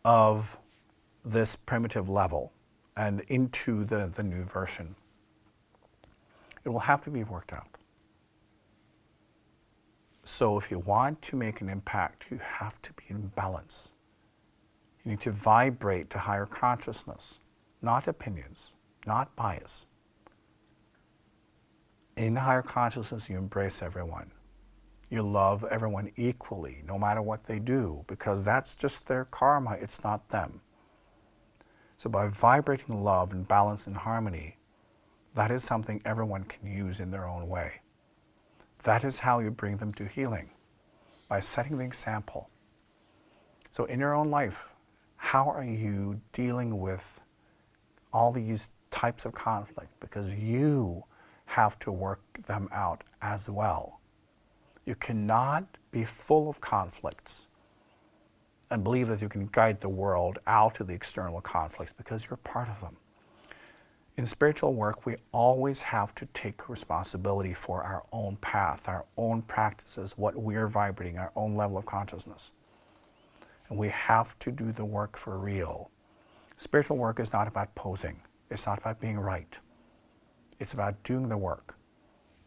of this primitive level and into the new version. It will have to be worked out. So if you want to make an impact, you have to be in balance. You need to vibrate to higher consciousness, not opinions, not bias. In higher consciousness, you embrace everyone. You love everyone equally, no matter what they do, because that's just their karma, it's not them. So by vibrating love and balance and harmony, that is something everyone can use in their own way. That is how you bring them to healing, by setting the example. So in your own life, how are you dealing with all these types of conflict? Because you have to work them out as well. You cannot be full of conflicts and believe that you can guide the world out of the external conflicts because you're part of them. In spiritual work, we always have to take responsibility for our own path, our own practices, what we're vibrating, our own level of consciousness. And we have to do the work for real. Spiritual work is not about posing. It's not about being right. It's about doing the work,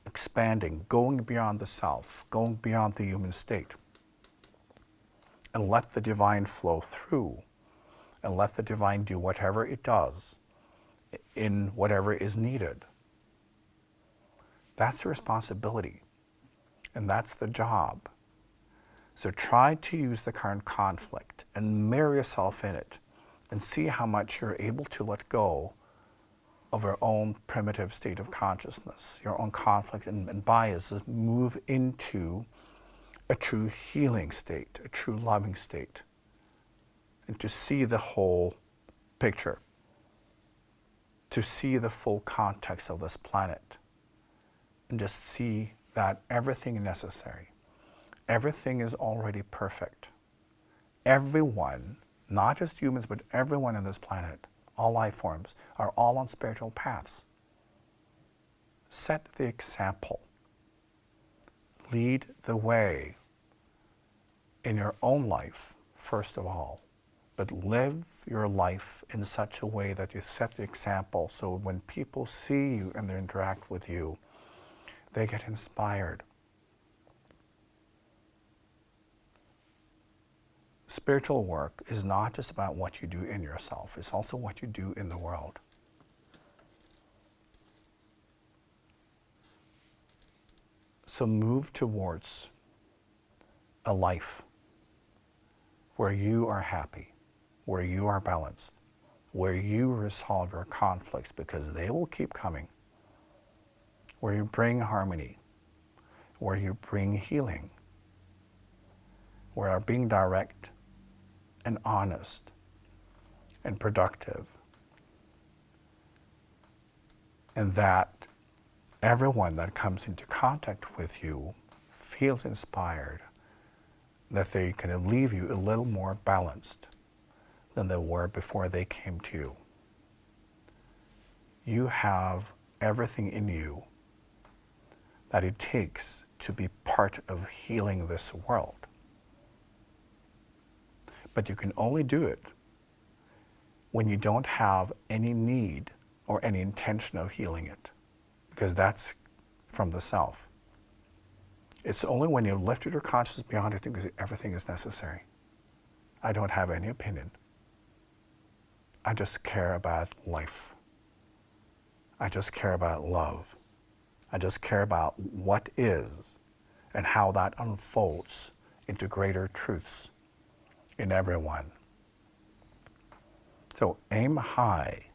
expanding, going beyond the self, going beyond the human state. And let the divine flow through, and let the divine do whatever it does in whatever is needed. That's the responsibility, and that's the job. So try to use the current conflict and mirror yourself in it and see how much you're able to let go of your own primitive state of consciousness, your own conflict and biases, move into a true healing state, a true loving state, and to see the whole picture, to see the full context of this planet, and just see that everything is necessary. Everything is already perfect. Everyone, not just humans, but everyone on this planet, all life forms, are all on spiritual paths. Set the example. Lead the way in your own life, first of all, but live your life in such a way that you set the example so when people see you and they interact with you, they get inspired. Spiritual work is not just about what you do in yourself, it's also what you do in the world. So move towards a life where you are happy, where you are balanced, where you resolve your conflicts because they will keep coming, where you bring harmony, where you bring healing, where you are being direct and honest and productive and that everyone that comes into contact with you feels inspired, that they can leave you a little more balanced than they were before they came to you. You have everything in you that it takes to be part of healing this world. But you can only do it when you don't have any need or any intention of healing it, because that's from the self. It's only when you've lifted your consciousness beyond it because everything is necessary. I don't have any opinion. I just care about life. I just care about love. I just care about what is and how that unfolds into greater truths in everyone. So aim high.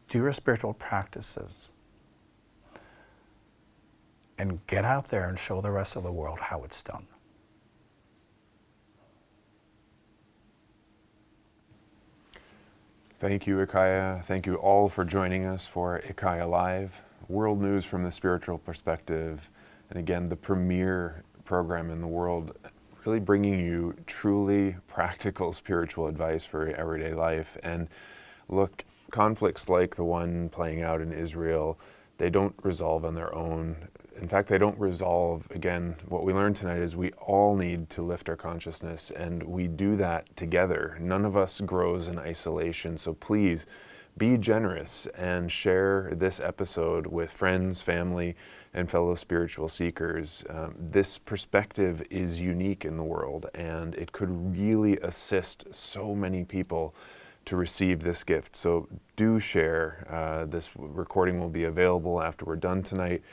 Do your spiritual practices. And get out there and show the rest of the world how it's done. Thank you, IKYA. Thank you all for joining us for IKYA Live, world news from the spiritual perspective. And again, the premier program in the world, really bringing you truly practical spiritual advice for everyday life. And look, conflicts like the one playing out in Israel, they don't resolve on their own. In fact, they don't resolve. Again, what we learned tonight is we all need to lift our consciousness, and we do that together. None of us grows in isolation, so please be generous and share this episode with friends, family, and fellow spiritual seekers. This perspective is unique in the world, and it could really assist so many people to receive this gift. So do share. This recording will be available after we're done tonight.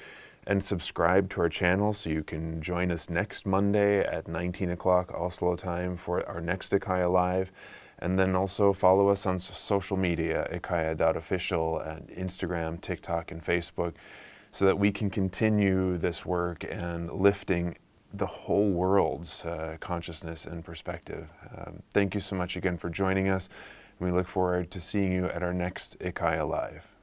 And subscribe to our channel so you can join us next Monday at 19 o'clock Oslo time for our next IKYA Live. And then also follow us on social media, ikya.official, and Instagram, TikTok, and Facebook, so that we can continue this work and lifting the whole world's consciousness and perspective. Thank you so much again for joining us. We look forward to seeing you at our next IKYA Live.